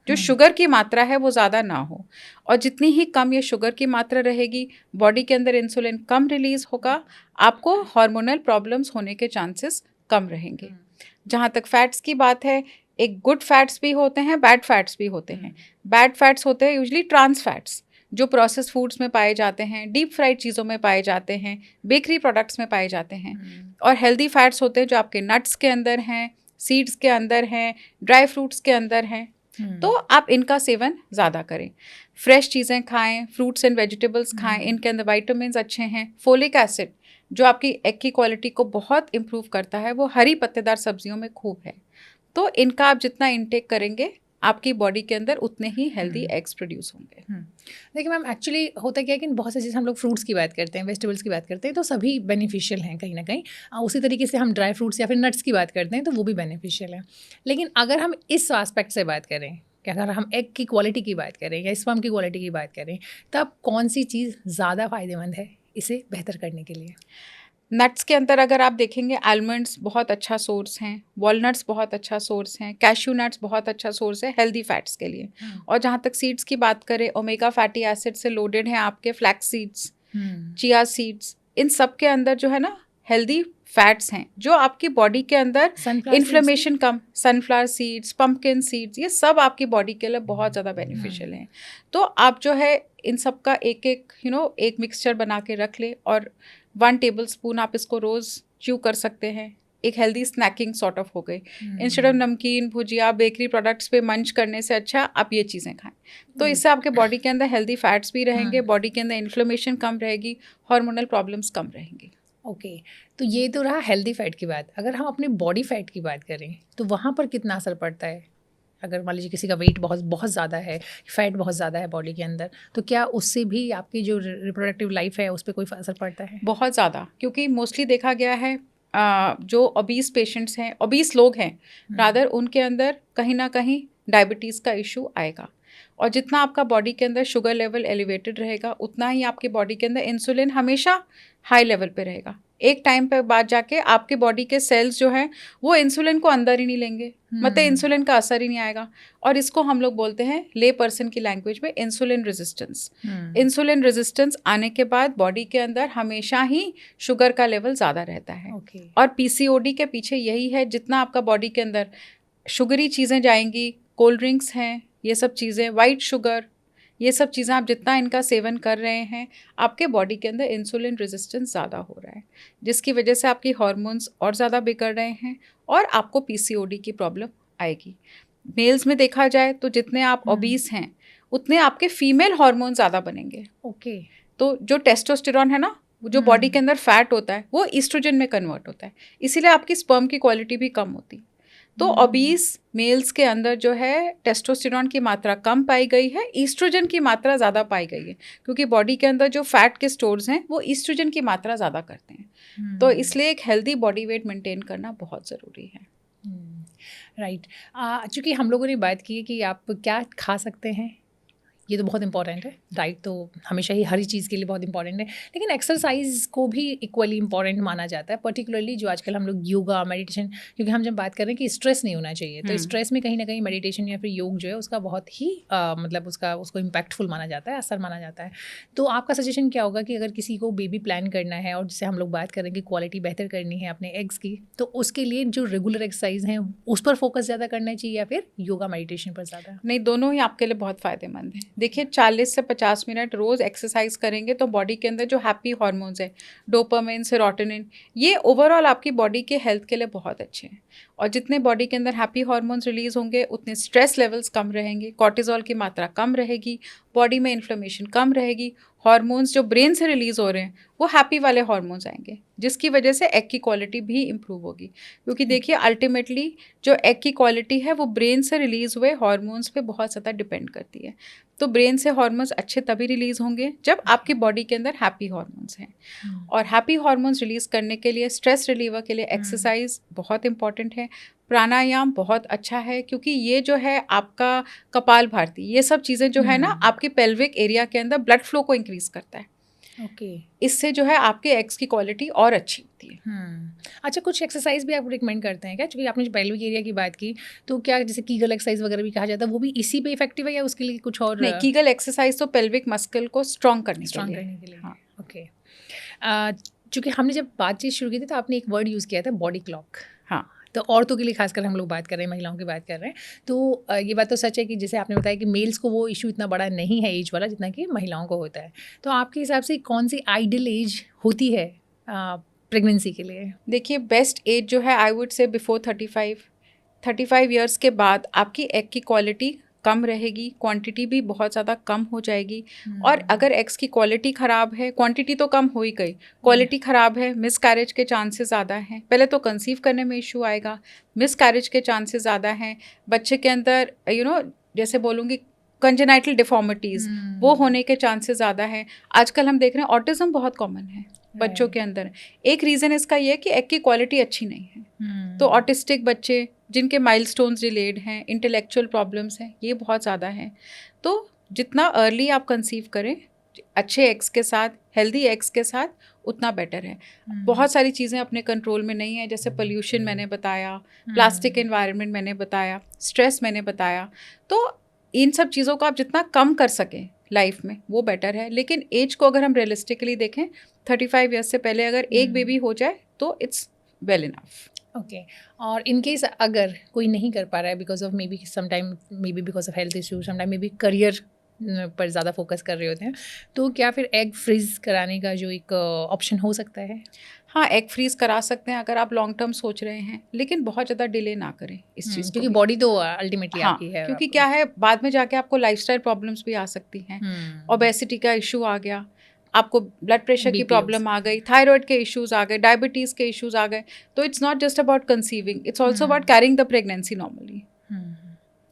जो शुगर की मात्रा है वो ज़्यादा ना हो। और जितनी ही कम ये शुगर की मात्रा रहेगी, बॉडी के अंदर इंसुलिन कम रिलीज होगा, आपको हार्मोनल प्रॉब्लम्स होने के चांसेस कम रहेंगे। जहाँ तक फैट्स की बात है, एक गुड फैट्स भी होते हैं, बैड फैट्स भी होते हैं। बैड फैट्स होते हैं यूजली ट्रांस फैट्स, जो प्रोसेस फूड्स में पाए जाते हैं, डीप फ्राइड चीज़ों में पाए जाते हैं, बेकरी प्रोडक्ट्स में पाए जाते हैं। और हेल्दी फैट्स होते हैं जो आपके नट्स के अंदर हैं, सीड्स के अंदर हैं, ड्राई फ्रूट्स के अंदर हैं। तो आप इनका सेवन ज़्यादा करें, फ्रेश चीज़ें खाएं, फ्रूट्स एंड वेजिटेबल्स खाएं, इनके अंदर विटामिन्स अच्छे हैं। फोलिक एसिड जो आपकी एग की क्वालिटी को बहुत इम्प्रूव करता है, वो हरी पत्तेदार सब्जियों में खूब है। तो इनका आप जितना इंटेक करेंगे, आपकी बॉडी के अंदर उतने ही हेल्दी एग्स प्रोड्यूस होंगे। देखिए मैम, एक्चुअली होता क्या है कि बहुत से, जैसे हम लोग फ्रूट्स की बात करते हैं, वेजिटेबल्स की बात करते हैं, तो सभी बेनिफिशियल हैं कहीं ना कहीं। उसी तरीके से हम ड्राई फ्रूट्स या फिर नट्स की बात करते हैं तो वो भी बेनिफिशियल हैं। लेकिन अगर हम इस एस्पेक्ट से बात करें कि अगर हम एग की क्वालिटी की बात करें या स्पर्म की क्वालिटी की बात करें, तब कौन सी चीज़ ज़्यादा फ़ायदेमंद है इसे बेहतर करने के लिए? नट्स के अंदर अगर आप देखेंगे, आलमंड्स बहुत अच्छा सोर्स हैं, वॉलनट्स बहुत अच्छा सोर्स हैं, कैश्यू नट्स बहुत अच्छा सोर्स है हेल्दी फैट्स के लिए। और जहाँ तक सीड्स की बात करें, ओमेगा फैटी एसिड से लोडेड हैं आपके फ्लैक्स सीड्स, चिया सीड्स, इन सब के अंदर जो है ना हेल्दी फैट्स हैं, जो आपकी बॉडी के अंदर इन्फ्लेमेशन कम, सनफ्लावर सीड्स, पम्पकिन सीड्स, ये सब आपकी बॉडी के लिए बहुत ज़्यादा बेनिफिशियल हैं। तो आप जो है इन सब का एक एक मिक्सचर बना के रख ले, और 1 टेबलस्पून आप इसको रोज़ च्यू कर सकते हैं। एक हेल्दी स्नैकिंग सॉर्ट ऑफ हो गई। इंस्टेड ऑफ नमकीन, भुजिया, बेकरी प्रोडक्ट्स पे मंच करने से अच्छा आप ये चीज़ें खाएं। तो इससे आपके बॉडी के अंदर हेल्दी फैट्स भी रहेंगे, बॉडी के अंदर इन्फ्लेमेशन कम रहेगी, हार्मोनल प्रॉब्लम्स कम रहेंगी। ओके, तो ये तो रहा हेल्दी फैट की बात। अगर हम अपने बॉडी फैट की बात करें तो वहाँ पर कितना असर पड़ता है? अगर मान लीजिए किसी का वेट बहुत बहुत ज़्यादा है, फैट बहुत ज़्यादा है बॉडी के अंदर, तो क्या उससे भी आपकी जो रिप्रोडक्टिव लाइफ है उस पर कोई असर पड़ता है? बहुत ज़्यादा, क्योंकि मोस्टली देखा गया है जो ओबीस पेशेंट्स हैं, ओबीस लोग हैं रादर, उनके अंदर कहीं ना कहीं डायबिटीज़ का इशू आएगा। और जितना आपका बॉडी के अंदर शुगर लेवल एलिवेटेड रहेगा, उतना ही आपकी बॉडी के अंदर इंसुलिन हमेशा हाई लेवल पे रहेगा। एक टाइम पे बाद जाके आपके बॉडी के सेल्स जो हैं वो इंसुलिन को अंदर ही नहीं लेंगे, मतलब इंसुलिन का असर ही नहीं आएगा। और इसको हम लोग बोलते हैं ले पर्सन की लैंग्वेज में इंसुलिन रेजिस्टेंस। इंसुलिन रेजिस्टेंस आने के बाद बॉडी के अंदर हमेशा ही शुगर का लेवल ज़्यादा रहता है। और पीसीओडी के पीछे यही है, जितना आपका बॉडी के अंदर शुगरी चीज़ें जाएंगी, कोल्ड ड्रिंक्स हैं, ये सब चीज़ें, वाइट शुगर, ये सब चीज़ें आप जितना इनका सेवन कर रहे हैं, आपके बॉडी के अंदर इंसुलिन रेजिस्टेंस ज़्यादा हो रहा है, जिसकी वजह से आपकी हार्मोन्स और ज़्यादा बिगड़ रहे हैं और आपको पीसीओडी की प्रॉब्लम आएगी। मेल्स में देखा जाए तो जितने आप ओबीस हैं उतने आपके फीमेल हार्मोन ज़्यादा बनेंगे। ओके, तो जो टेस्टोस्टेरॉन है ना, जो बॉडी के अंदर फैट होता है, वो ईस्ट्रोजन में कन्वर्ट होता है, इसीलिए आपकी स्पर्म की क्वालिटी भी कम होती। तो ओबीस मेल्स के अंदर जो है टेस्टोस्टेरॉन की मात्रा कम पाई गई है, ईस्ट्रोजन की मात्रा ज़्यादा पाई गई है, क्योंकि बॉडी के अंदर जो फैट के स्टोर्स हैं वो ईस्ट्रोजन की मात्रा ज़्यादा करते हैं। तो इसलिए एक हेल्दी बॉडी वेट मेंटेन करना बहुत ज़रूरी है। राइट। चूँकि हम लोगों ने बात की है कि आप क्या खा सकते हैं, ये तो बहुत इंपॉर्टेंट है। डाइट तो हमेशा ही हर चीज़ के लिए बहुत इंपॉर्टेंट है, लेकिन एक्सरसाइज को भी इक्वली इंपॉर्टेंट माना जाता है, पर्टिकुलरली जो आजकल हम लोग योगा, मेडिटेशन, क्योंकि हम जब बात कर रहे हैं कि स्ट्रेस नहीं होना चाहिए, तो स्ट्रेस में कहीं ना कहीं मेडिटेशन या फिर योग जो है उसका बहुत ही मतलब उसको इम्पैक्टफुल माना जाता है, असर माना जाता है। तो आपका सजेशन क्या होगा कि अगर किसी को बेबी प्लान करना है और जिससे हम लोग बात करें कि क्वालिटी बेहतर करनी है अपने एग्स की, तो उसके लिए जो रेगुलर एक्सरसाइज हैं उस पर फोकस ज़्यादा करना चाहिए या फिर योगा मेडिटेशन पर ज़्यादा? नहीं, दोनों ही आपके लिए बहुत फ़ायदेमंद है। देखिए, 40 से 50 मिनट रोज़ एक्सरसाइज करेंगे तो बॉडी के अंदर जो हैप्पी हार्मोन्स है, डोपामिन, सेरोटोनिन, ये ओवरऑल आपकी बॉडी के हेल्थ के लिए बहुत अच्छे हैं। और जितने बॉडी के अंदर हैप्पी हार्मोन्स रिलीज होंगे उतने स्ट्रेस लेवल्स कम रहेंगे, कॉर्टिजोल की मात्रा कम रहेगी, बॉडी में इन्फ्लेमेशन कम रहेगी, हार्मोन्स जो ब्रेन से रिलीज हो रहे हैं वो हैप्पी वाले हार्मोन्स आएंगे, जिसकी वजह से एग की क्वालिटी भी इम्प्रूव होगी। क्योंकि देखिए अल्टीमेटली जो एग की क्वालिटी है वो ब्रेन से रिलीज हुए हार्मोन्स पे बहुत ज़्यादा डिपेंड करती है। तो ब्रेन से हार्मोन्स अच्छे तभी रिलीज होंगे जब आपकी बॉडी के अंदर हैप्पी हार्मोन्स हैं। और हैप्पी हार्मोन्स रिलीज करने के लिए, स्ट्रेस रिलीवर के लिए एक्सरसाइज बहुत इंपॉर्टेंट है। प्राणायाम बहुत अच्छा है, क्योंकि ये जो है आपका कपालभाति, ये सब चीज़ें जो है ना आपके पेल्विक एरिया के अंदर ब्लड फ्लो को इंक्रीज करता है। इससे जो है आपके एग्स की क्वालिटी और अच्छी होती है। अच्छा, कुछ एक्सरसाइज भी आप रिकमेंड करते हैं क्या? क्योंकि आपने पेल्विक एरिया की बात की, तो क्या जैसे कीगल एक्सरसाइज वगैरह भी कहा जाता है, वो भी इसी पे इफेक्टिव है या उसके लिए कुछ और? नहीं, कीगल एक्सरसाइज तो पेल्विक मस्कल को स्ट्रॉन्ग करने के लिए। हाँ, ओके। चूँकि हमने जब बातचीत शुरू की थी तो आपने एक वर्ड यूज़ किया था, बॉडी क्लॉक। हाँ, तो औरतों के लिए खासकर हम लोग बात कर रहे हैं, महिलाओं की बात कर रहे हैं। तो ये बात तो सच है कि जैसे आपने बताया कि मेल्स को वो इशू इतना बड़ा नहीं है एज वाला, जितना कि महिलाओं को होता है। तो आपके हिसाब से कौन सी आइडियल एज होती है प्रेगनेंसी के लिए? देखिए बेस्ट एज जो है I would say before 35 years के बाद आपकी एग की क्वालिटी कम रहेगी, क्वांटिटी भी बहुत ज़्यादा कम हो जाएगी। और अगर एग्स की क्वालिटी ख़राब है, क्वांटिटी तो कम हो ही गई, क्वालिटी ख़राब है, मिस कैरेज के चांसेस ज़्यादा हैं। पहले तो कंसीव करने में इशू आएगा, मिस कैरेज के चांसेस ज़्यादा हैं। बच्चे के अंदर जैसे बोलूँगी कंजेनाइटल डिफॉर्मिटीज़ वो होने के चांसेस ज़्यादा हैं। आजकल हम देख रहे हैं ऑटिज़म बहुत कॉमन है बच्चों के अंदर। एक रीज़न इसका ये है कि एग की क्वालिटी अच्छी नहीं है। तो ऑटिस्टिक बच्चे जिनके माइलस्टोन्स डिलेड हैं, इंटेलेक्चुअल प्रॉब्लम्स हैं, ये बहुत ज़्यादा हैं। तो जितना अर्ली आप कंसीव करें अच्छे एग्स के साथ, हेल्दी एग्स के साथ, उतना बेटर है। बहुत सारी चीज़ें अपने कंट्रोल में नहीं है, जैसे पोल्यूशन मैंने बताया, प्लास्टिक एनवायरनमेंट मैंने बताया, स्ट्रेस मैंने बताया। तो इन सब चीज़ों को आप जितना कम कर सकें लाइफ में वो बेटर है। लेकिन एज को अगर हम रियलिस्टिकली देखें, 35 ईयर्स से पहले अगर एक बेबी हो जाए तो इट्स वेल इनफ। ओके। और इन केस अगर कोई नहीं कर पा रहा है because of may be sometime, may be because of health issue, sometime may be career पर ज़्यादा फोकस कर रहे होते हैं, तो क्या फिर एग फ्रीज कराने का जो एक ऑप्शन हो सकता है? हाँ, एग फ्रीज करा सकते हैं अगर आप लॉन्ग टर्म सोच रहे हैं, लेकिन बहुत ज़्यादा डिले ना करें इस चीज़ को, क्योंकि बॉडी तो अल्टीमेटली आपकी है। क्योंकि क्या है, बाद में जाके आपको लाइफस्टाइल प्रॉब्लम्स भी आ सकती हैं। ओबेसिटी का इशू आ गया, आपको ब्लड प्रेशर की प्रॉब्लम आ गई, थायराइड के इश्यूज आ गए, डायबिटीज़ के इश्यूज आ गए। तो it's not just about conceiving, it's also about carrying the pregnancy normally.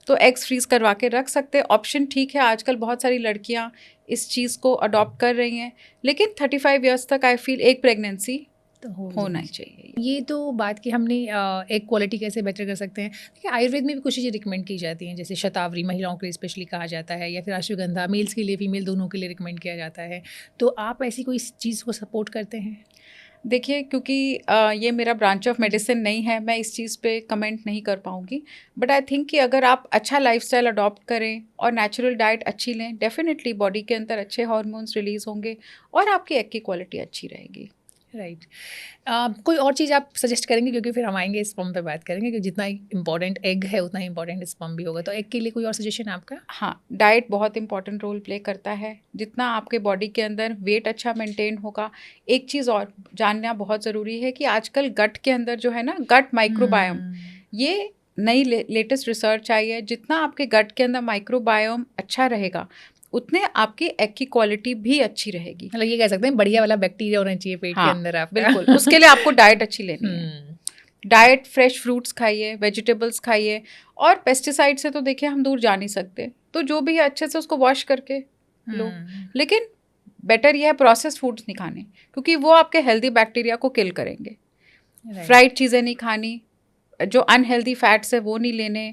तो एग्स फ्रीज करवा के रख सकते हैं, ऑप्शन ठीक है। आजकल बहुत सारी लड़कियां इस चीज़ को अडॉप्ट कर रही हैं, लेकिन 35 ईयर्स तक आई फील एक प्रेगनेंसी तो होना ही चाहिए। ये तो बात की हमने एग क्वालिटी कैसे बेटर कर सकते हैं। देखिए आयुर्वेद में भी कुछ चीज़ें रिकमेंड की जाती हैं, जैसे शतावरी महिलाओं के लिए स्पेशली कहा जाता है, या फिर अश्वगंधा मेल्स के लिए फीमेल दोनों के लिए रिकमेंड किया जाता है। तो आप ऐसी कोई चीज़ को सपोर्ट करते हैं? देखिए, क्योंकि ये मेरा ब्रांच ऑफ मेडिसिन नहीं है, मैं इस चीज़ पे कमेंट नहीं कर पाऊँगी। बट आई थिंक कि अगर आप अच्छा लाइफस्टाइल अडॉप्ट करें और नेचुरल डाइट अच्छी लें, डेफिनेटली बॉडी के अंदर अच्छे हार्मोन्स रिलीज़ होंगे और आपकी एग की क्वालिटी अच्छी रहेगी। राइट। कोई और चीज़ आप सजेस्ट करेंगे, क्योंकि फिर हम आएंगे स्पर्म पे बात करेंगे, क्योंकि जितना इम्पॉर्टेंट एग है उतना ही इम्पॉर्टेंट स्पर्म भी होगा। तो एग के लिए कोई और सजेशन आपका? हाँ, डाइट बहुत इंपॉर्टेंट रोल प्ले करता है। जितना आपके बॉडी के अंदर वेट अच्छा मेंटेन होगा। एक चीज़ और जानना बहुत ज़रूरी है कि आजकल गट के अंदर जो है ना, गट माइक्रोबायोम, ये नई लेटेस्ट रिसर्च आई है। जितना आपके गट के अंदर माइक्रोबायोम अच्छा रहेगा, उतने आपकी एग की क्वालिटी भी अच्छी रहेगी। मतलब ये कह सकते हैं बढ़िया वाला बैक्टीरिया होना चाहिए पेट के अंदर आपका। बिल्कुल, उसके लिए आपको डाइट अच्छी लेनी है। डाइट, फ्रेश फ्रूट्स खाइए, वेजिटेबल्स खाइए, और पेस्टिसाइड से तो देखिए हम दूर जा नहीं सकते, तो जो भी है अच्छे से उसको वॉश करके लो। लेकिन बेटर यह है प्रोसेस्ड फूड्स नहीं खाने, क्योंकि वो आपके हेल्दी बैक्टीरिया को किल करेंगे। फ्राइड चीज़ें नहीं खानी, जो अनहेल्दी फैट्स है वो नहीं लेने,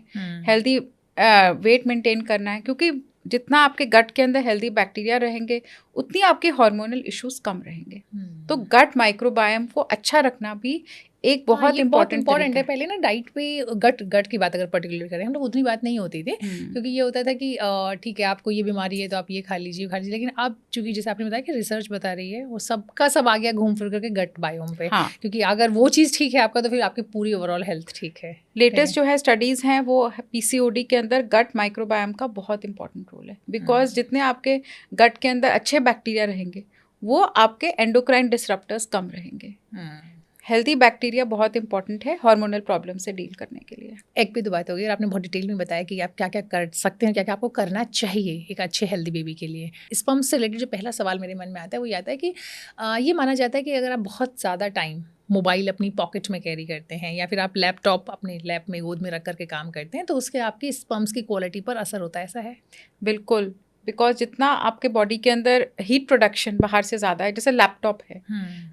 हेल्दी वेट मेंटेन करना है, क्योंकि जितना आपके गट के अंदर हेल्दी बैक्टीरिया रहेंगे उतनी आपके हार्मोनल इश्यूज कम रहेंगे। तो गट माइक्रोबायोम को अच्छा रखना भी एक बहुत इंपॉर्टेंट है। पहले ना डाइट पे गट की बात अगर पर्टिकुलर करें, हम लोग उतनी बात नहीं होती थी, क्योंकि ये होता था कि ठीक है आपको ये बीमारी है तो आप ये खा लीजिए। लेकिन अब चूंकि जैसे आपने बताया कि रिसर्च बता रही है, वो सबका सब आ गया घूम फिर करके गट बायोम पे। क्योंकि अगर वो चीज़ ठीक है आपका, तो फिर आपकी पूरी ओवरऑल हेल्थ ठीक है। लेटेस्ट जो है स्टडीज़ हैं वो PCOD के अंदर गट माइक्रोबायोम का बहुत इंपॉर्टेंट रोल है। बिकॉज जितने आपके गट के अंदर अच्छे बैक्टीरिया रहेंगे, वो आपके एंडोक्राइन डिसरप्टर्स कम रहेंगे। हेल्दी बैक्टीरिया बहुत इंपॉर्टेंट है हार्मोनल प्रॉब्लम से डील करने के लिए। एग पे तो बात हो गई और आपने बहुत डिटेल में बताया कि आप क्या क्या कर सकते हैं, क्या क्या आपको करना चाहिए एक अच्छे हेल्दी बेबी के लिए। स्पर्म से रिलेटेड जो पहला सवाल मेरे मन में आता है वो ये आता है कि ये माना जाता है कि अगर आप बहुत ज़्यादा टाइम मोबाइल अपनी पॉकेट में कैरी करते हैं या फिर आप लैपटॉप अपने लैप में गोद में रख करके काम करते हैं तो उसके आपकी स्पर्म्स की क्वालिटी पर असर होता है, ऐसा है? बिल्कुल, बिकॉज जितना आपके बॉडी के अंदर हीट प्रोडक्शन बाहर से ज़्यादा है, जैसे लैपटॉप है,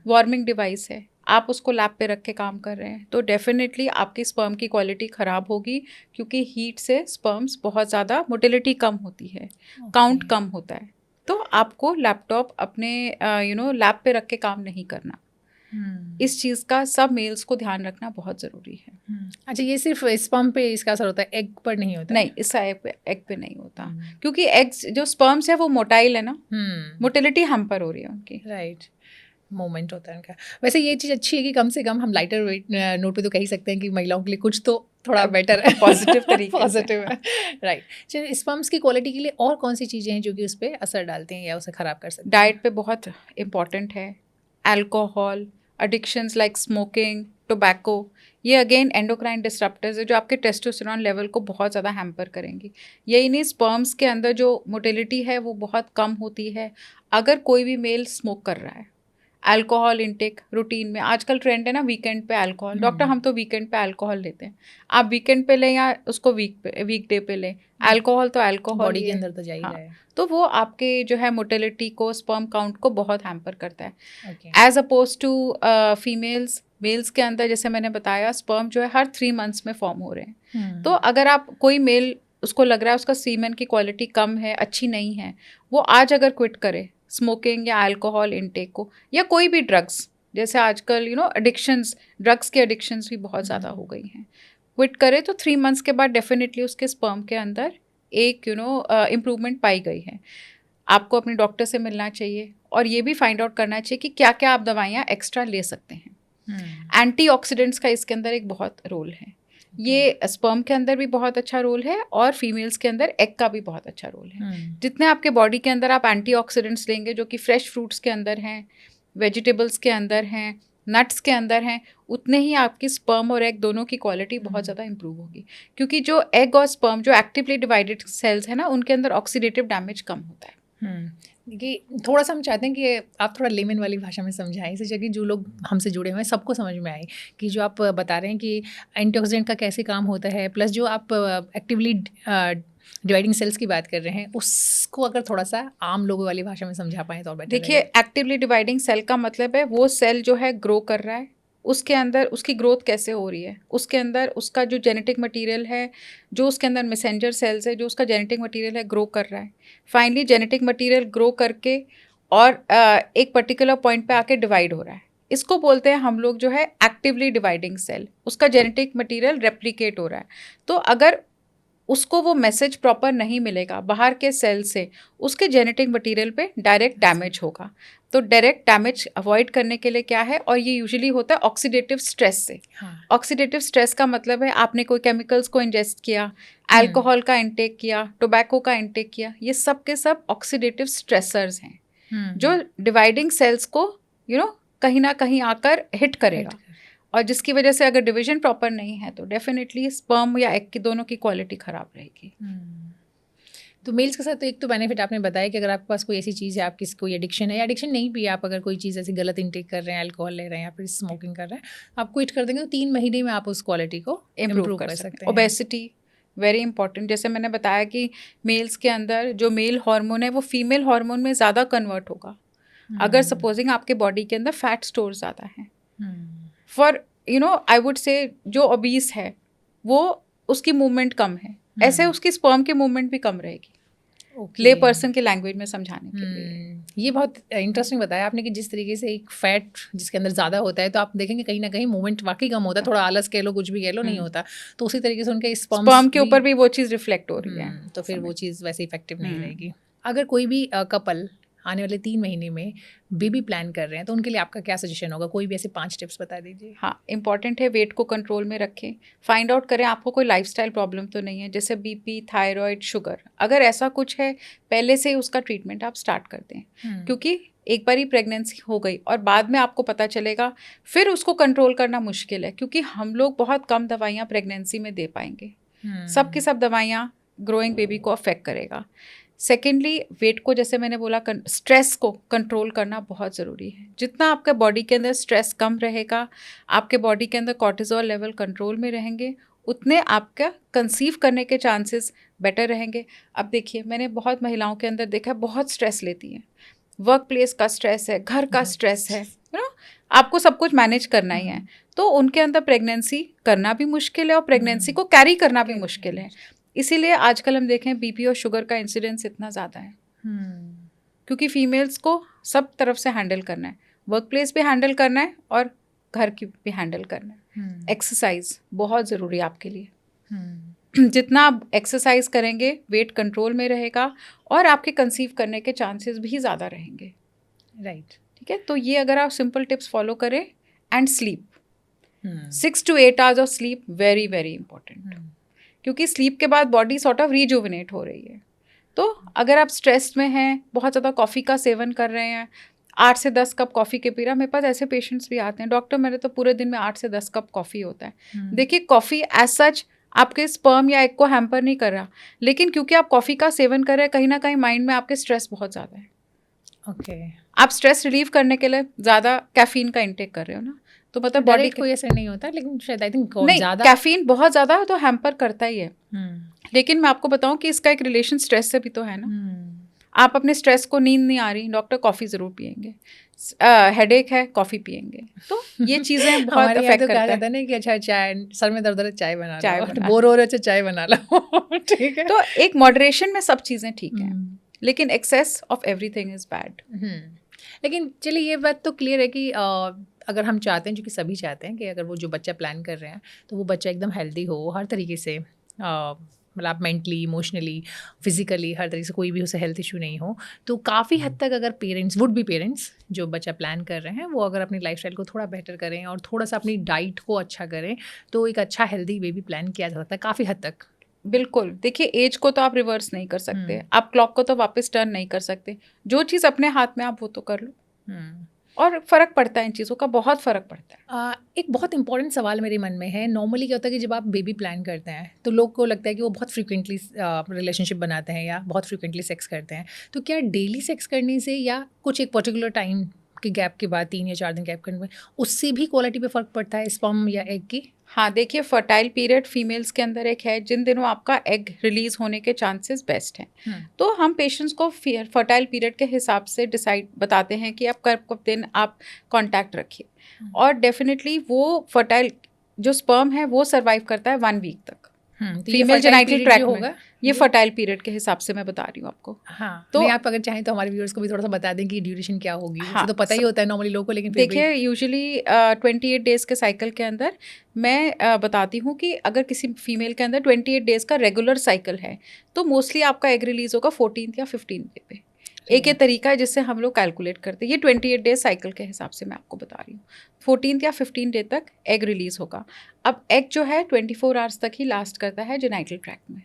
वार्मिंग डिवाइस है, आप उसको लैब पे रख के काम कर रहे हैं, तो डेफिनेटली आपकी स्पर्म की क्वालिटी ख़राब होगी, क्योंकि हीट से स्पर्म्स बहुत ज़्यादा मोटिलिटी कम होती है, काउंट कम होता है। तो आपको लैपटॉप अपने लैब पे रख के काम नहीं करना। इस चीज़ का सब मेल्स को ध्यान रखना बहुत ज़रूरी है। अच्छा, ये सिर्फ स्पर्म पे इसका असर होता है, एग पर नहीं होता? नहीं, इसका एग पे नहीं होता, क्योंकि एग्स जो स्पर्म्स है वो मोटाइल है ना, मोटिलिटी हैम्पर हो रही है उनकी। राइट, मोमेंट होता है उनका। वैसे ये चीज़ अच्छी है कि कम से कम हम लाइटर वेट नोट पे तो कह ही सकते हैं कि महिलाओं के लिए कुछ तो थोड़ा बेटर है, पॉजिटिव तरीके पॉजिटिव है। राइट। चलिए, स्पर्म्स की क्वालिटी के लिए और कौन सी चीज़ें हैं जो कि उस पर असर डालती हैं या उसे ख़राब कर सकती हैं? डाइट पे बहुत इम्पॉर्टेंट है। Alcohol, addictions like smoking, tobacco, ये अगेन एंडोक्राइन डिस्रप्टर्स है जो आपके टेस्टोस्टेरोन लेवल को बहुत ज़्यादा हैम्पर करेंगी। यही नहीं, स्पर्म्स के अंदर जो मोटिलिटी है वो बहुत कम होती है अगर कोई भी मेल स्मोक कर रहा है। अल्कोहल इनटेक रूटीन में, आजकल ट्रेंड है ना वीकेंड पे अल्कोहल, डॉक्टर हम तो वीकेंड पे अल्कोहल लेते हैं, आप वीकेंड पे लें या उसको वीकडे पे लें, अल्कोहल तो अल्कोहल बॉडी के अंदर तो जा ही रहा है। तो वो आपके जो है मोटिलिटी को, स्पर्म काउंट को बहुत हैम्पर करता है। As oppose to females, males के अंदर जैसे मैंने बताया स्पर्म जो है हर 3 मंथ्स में फॉर्म हो रहे हैं। तो अगर आप कोई मेल उसको लग रहा है उसका सीमेन की क्वालिटी कम है, अच्छी नहीं है, वो आज अगर क्विट करे स्मोकिंग या अल्कोहल इनटेक को, या कोई भी ड्रग्स, जैसे आजकल एडिक्शंस, ड्रग्स के एडिक्शंस भी बहुत ज़्यादा हो गई हैं, क्विट करे तो 3 मंथ्स के बाद डेफिनेटली उसके स्पर्म के अंदर एक इम्प्रूवमेंट पाई गई है। आपको अपने डॉक्टर से मिलना चाहिए और ये भी फाइंड आउट करना चाहिए कि क्या क्या आप दवाइयाँ एक्स्ट्रा ले सकते हैं। एंटीऑक्सीडेंट्स का इसके अंदर एक बहुत रोल है। ये स्पर्म के अंदर भी बहुत अच्छा रोल है और फीमेल्स के अंदर एग का भी बहुत अच्छा रोल है। जितने आपके बॉडी के अंदर आप एंटीऑक्सीडेंट्स लेंगे, जो कि फ्रेश फ्रूट्स के अंदर हैं, वेजिटेबल्स के अंदर हैं, नट्स के अंदर हैं, उतने ही आपकी स्पर्म और एग दोनों की क्वालिटी बहुत ज़्यादा इंप्रूव होगी, क्योंकि जो एग और स्पर्म जो एक्टिवली डिवाइडेड सेल्स है ना, उनके अंदर ऑक्सीडेटिव डैमेज कम होता है। देखिए, थोड़ा सा हम चाहते हैं कि आप थोड़ा लेमन वाली भाषा में समझाएं, इसी जगह जो लोग हमसे जुड़े हुए हैं सबको समझ में आए कि जो आप बता रहे हैं कि एंटीऑक्सीडेंट का कैसे काम होता है, प्लस जो आप एक्टिवली डिवाइडिंग सेल्स की बात कर रहे हैं उसको अगर थोड़ा सा आम लोगों वाली भाषा में समझा पाएँ तो और बेटर। देखिए, एक्टिवली डिवाइडिंग सेल का मतलब है वो सेल जो है ग्रो कर रहा है, उसके अंदर उसकी ग्रोथ कैसे हो रही है, उसके अंदर उसका जो जेनेटिक मटेरियल है, जो उसके अंदर मैसेंजर सेल्स है, जो उसका जेनेटिक मटेरियल है ग्रो कर रहा है। फाइनली जेनेटिक मटेरियल ग्रो करके और एक पर्टिकुलर पॉइंट पे आके डिवाइड हो रहा है, इसको बोलते हैं हम लोग जो है एक्टिवली डिवाइडिंग सेल। उसका जेनेटिक मटेरियल रेप्लिकेट हो रहा है, तो अगर उसको वो मैसेज प्रॉपर नहीं मिलेगा बाहर के सेल से, उसके जेनेटिक मटेरियल पे डायरेक्ट डैमेज होगा। तो डायरेक्ट डैमेज अवॉइड करने के लिए क्या है, और ये यूजुअली होता है ऑक्सीडेटिव स्ट्रेस से। ऑक्सीडेटिव स्ट्रेस का मतलब है आपने कोई केमिकल्स को इंजेस्ट किया, अल्कोहल का इंटेक किया, टोबैको का इंटेक किया, ये सब के सब ऑक्सीडेटिव स्ट्रेसर्स हैं जो डिवाइडिंग सेल्स को कहीं ना कहीं आकर हिट करेगा, और जिसकी वजह से अगर डिवीजन प्रॉपर नहीं है तो डेफिनेटली स्पर्म या एग की दोनों की क्वालिटी ख़राब रहेगी। तो मेल्स के साथ तो एक तो बेनिफिट आपने बताया कि अगर आपके पास कोई ऐसी चीज़ है, आपकी कोई एडिक्शन है या एडिक्शन नहीं भी, आप अगर कोई चीज़ ऐसी गलत इंटेक कर रहे हैं, अल्कोहल ले रहे हैं या फिर स्मोकिंग कर रहे हैं, आप क्विट कर देंगे तो 3 महीने में आप उस क्वालिटी को इम्प्रूव कर सकते हैं। ओबेसिटी वेरी इंपॉर्टेंट, जैसे मैंने बताया कि मेल्स के अंदर जो मेल हार्मोन है वो फीमेल हार्मोन में ज़्यादा कन्वर्ट होगा अगर सपोजिंग आपके बॉडी के अंदर फैट स्टोर ज़्यादा हैं। फॉर आई वुड से जो ओबीस है वो उसकी मूवमेंट कम है, ऐसे उसकी स्पर्म की मूवमेंट भी कम रहेगी। ले पर्सन के लैंग्वेज में समझाने के लिए ये बहुत इंटरेस्टिंग बताया आपने कि जिस तरीके से एक फैट जिसके अंदर ज़्यादा होता है तो आप देखेंगे कहीं ना कहीं मूवमेंट वाकई कम होता है, थोड़ा आलस कह लो, कुछ भी कह लो, नहीं होता। तो उसी तरीके से उनके स्पर्म के ऊपर भी वो चीज़ रिफ्लेक्ट हो रही है, तो फिर वो चीज़ वैसे इफेक्टिव नहीं रहेगी। अगर कोई भी कपल आने वाले 3 महीने में बेबी प्लान कर रहे हैं तो उनके लिए आपका क्या सजेशन होगा? कोई भी ऐसे 5 टिप्स बता दीजिए। हाँ, इंपॉर्टेंट है वेट को कंट्रोल में रखें, फाइंड आउट करें आपको कोई लाइफस्टाइल प्रॉब्लम तो नहीं है, जैसे बीपी, थायराइड, शुगर। अगर ऐसा कुछ है पहले से ही उसका ट्रीटमेंट आप स्टार्ट कर दें, क्योंकि एक बार ही प्रेगनेंसी हो गई और बाद में आपको पता चलेगा, फिर उसको कंट्रोल करना मुश्किल है, क्योंकि हम लोग बहुत कम दवाइयाँ प्रेगनेंसी में दे पाएंगे। सब की सब दवाइयाँ ग्रोइंग बेबी को अफेक्ट करेगा। सेकेंडली, वेट को, जैसे मैंने बोला, स्ट्रेस को कंट्रोल करना बहुत ज़रूरी है। जितना आपके बॉडी के अंदर स्ट्रेस कम रहेगा, आपके बॉडी के अंदर कॉर्टिजोल लेवल कंट्रोल में रहेंगे, उतने आपका कंसीव करने के चांसेस बेटर रहेंगे। अब देखिए, मैंने बहुत महिलाओं के अंदर देखा है, बहुत स्ट्रेस लेती हैं। वर्क प्लेस का स्ट्रेस है, घर का स्ट्रेस है, आपको सब कुछ मैनेज करना ही है, तो उनके अंदर प्रेगनेंसी करना भी मुश्किल है और प्रेगनेंसी को कैरी करना भी मुश्किल है। इसीलिए आजकल हम देखें बीपी और शुगर का इंसिडेंस इतना ज़्यादा है, क्योंकि फीमेल्स को सब तरफ से हैंडल करना है, वर्क प्लेस भी हैंडल करना है और घर की भी हैंडल करना है। एक्सरसाइज बहुत ज़रूरी है आपके लिए। जितना आप एक्सरसाइज करेंगे, वेट कंट्रोल में रहेगा और आपके कंसीव करने के चांसेस भी ज़्यादा रहेंगे। राइट, ठीक है, तो ये अगर आप सिंपल टिप्स फॉलो करें। And sleep, 6 to 8 hours of sleep very very important, क्योंकि स्लीप के बाद बॉडी सॉर्ट ऑफ रिजुविनेट हो रही है। तो अगर आप स्ट्रेस में हैं, बहुत ज़्यादा कॉफ़ी का सेवन कर रहे हैं, 8 से 10 कप कॉफ़ी के पी रहा, मेरे पास ऐसे पेशेंट्स भी आते हैं, डॉक्टर मेरे तो पूरे दिन में 8 से 10 कप कॉफ़ी होता है। देखिए, कॉफ़ी एज सच आपके स्पर्म या एग को हैम्पर नहीं कर रहा, लेकिन क्योंकि आप कॉफ़ी का सेवन कर रहे हैं, कहीं ना कहीं माइंड में आपके स्ट्रेस बहुत ज़्यादा है। ओके, आप स्ट्रेस रिलीव करने के लिए ज़्यादा कैफीन का इंटेक कर रहे हो ना, तो मतलब बॉडी कोई असर नहीं होता, लेकिन शायद आई थिंक नहीं, ज़्यादा कैफीन बहुत ज़्यादा तो हैम्पर करता ही है। लेकिन मैं आपको बताऊं कि इसका एक रिलेशन स्ट्रेस से भी तो है ना। आप अपने स्ट्रेस को, नींद नहीं आ रही, डॉक्टर कॉफ़ी ज़रूर पियेंगे, हेडेक है, कॉफ़ी पियेंगे, तो ये चीज़ें बहुत अफेक्ट करता है ना कि अच्छा चाय, सर में दर्द है, चाय बना लो, चाय बना, बोर हो रहे, अच्छा चाय बना लो। ठीक है, तो एक मॉडरेशन में सब चीज़ें ठीक हैं, लेकिन excess of everything is bad. लेकिन चलिए, ये बात तो क्लियर है कि अगर हम चाहते हैं, जो कि सभी चाहते हैं कि अगर वो जो बच्चा प्लान कर रहे हैं तो वो बच्चा एकदम हेल्दी हो हर तरीके से, मतलब मेंटली, इमोशनली, फिजिकली, हर तरीके से कोई भी उसे हेल्थ इशू नहीं हो, तो काफ़ी हद तक अगर पेरेंट्स, वुड बी पेरेंट्स जो बच्चा प्लान कर रहे हैं, वो अगर अपनी लाइफस्टाइल को थोड़ा बेटर करें और थोड़ा सा अपनी डाइट को अच्छा करें, तो एक अच्छा हेल्दी बेबी प्लान किया जा सकता है काफ़ी हद तक। बिल्कुल, देखिए, एज को तो आप रिवर्स नहीं कर सकते, आप क्लॉक को तो वापस टर्न नहीं कर सकते, जो चीज़ अपने हाथ में आप वो तो कर लो, और फ़र्क पड़ता है, इन चीज़ों का बहुत फ़र्क पड़ता है। एक बहुत इंपॉर्टेंट सवाल मेरे मन में है, नॉर्मली क्या होता है कि जब आप बेबी प्लान करते हैं तो लोग को लगता है कि वो बहुत फ्रीक्वेंटली रिलेशनशिप बनाते हैं या बहुत फ्रीक्वेंटली सेक्स करते हैं, तो क्या डेली सेक्स करने से या कुछ एक पर्टिकुलर टाइम के गैप के बाद 3 या 4 दिन गैप करने में, उससे भी क्वालिटी पे फ़र्क पड़ता है स्पर्म या एग की? हाँ, देखिए, फर्टाइल पीरियड फीमेल्स के अंदर एक है जिन दिनों आपका एग रिलीज होने के चांसेस बेस्ट हैं। तो हम पेशेंट्स को फर्टाइल पीरियड के हिसाब से डिसाइड बताते हैं कि आप कब दिन आप कांटेक्ट रखिए, और डेफिनेटली वो फर्टाइल जो स्पर्म है वो सरवाइव करता है 1 वीक तक फीमेल जेनाइटल ट्रैक्ट में। ये फर्टाइल पीरियड के हिसाब से मैं बता रही हूँ आपको। हाँ, तो आप अगर चाहें तो हमारे व्यूअर्स को भी थोड़ा सा बता दें कि ड्यूरेशन क्या होगी। हाँ, तो पता ही होता है नॉर्मली लोगों को, लेकिन देखिए, यूजुअली 28 डेज़ के साइकिल के अंदर मैं बताती हूँ कि अगर किसी फीमेल के अंदर 28 डेज़ का रेगुलर साइकिल है तो मोस्टली आपका एग रिलीज होगा 14th या 15th डे पे। एक ये तरीका है जिससे हम लोग कैलकुलेट करते हैं, ये 28 डेज साइकिल के हिसाब से मैं आपको बता रही हूँ। 14th या 15th डे तक एग रिलीज होगा। अब एग जो है 24 आवर्स तक ही लास्ट करता है जेनाइटल ट्रैक्ट में,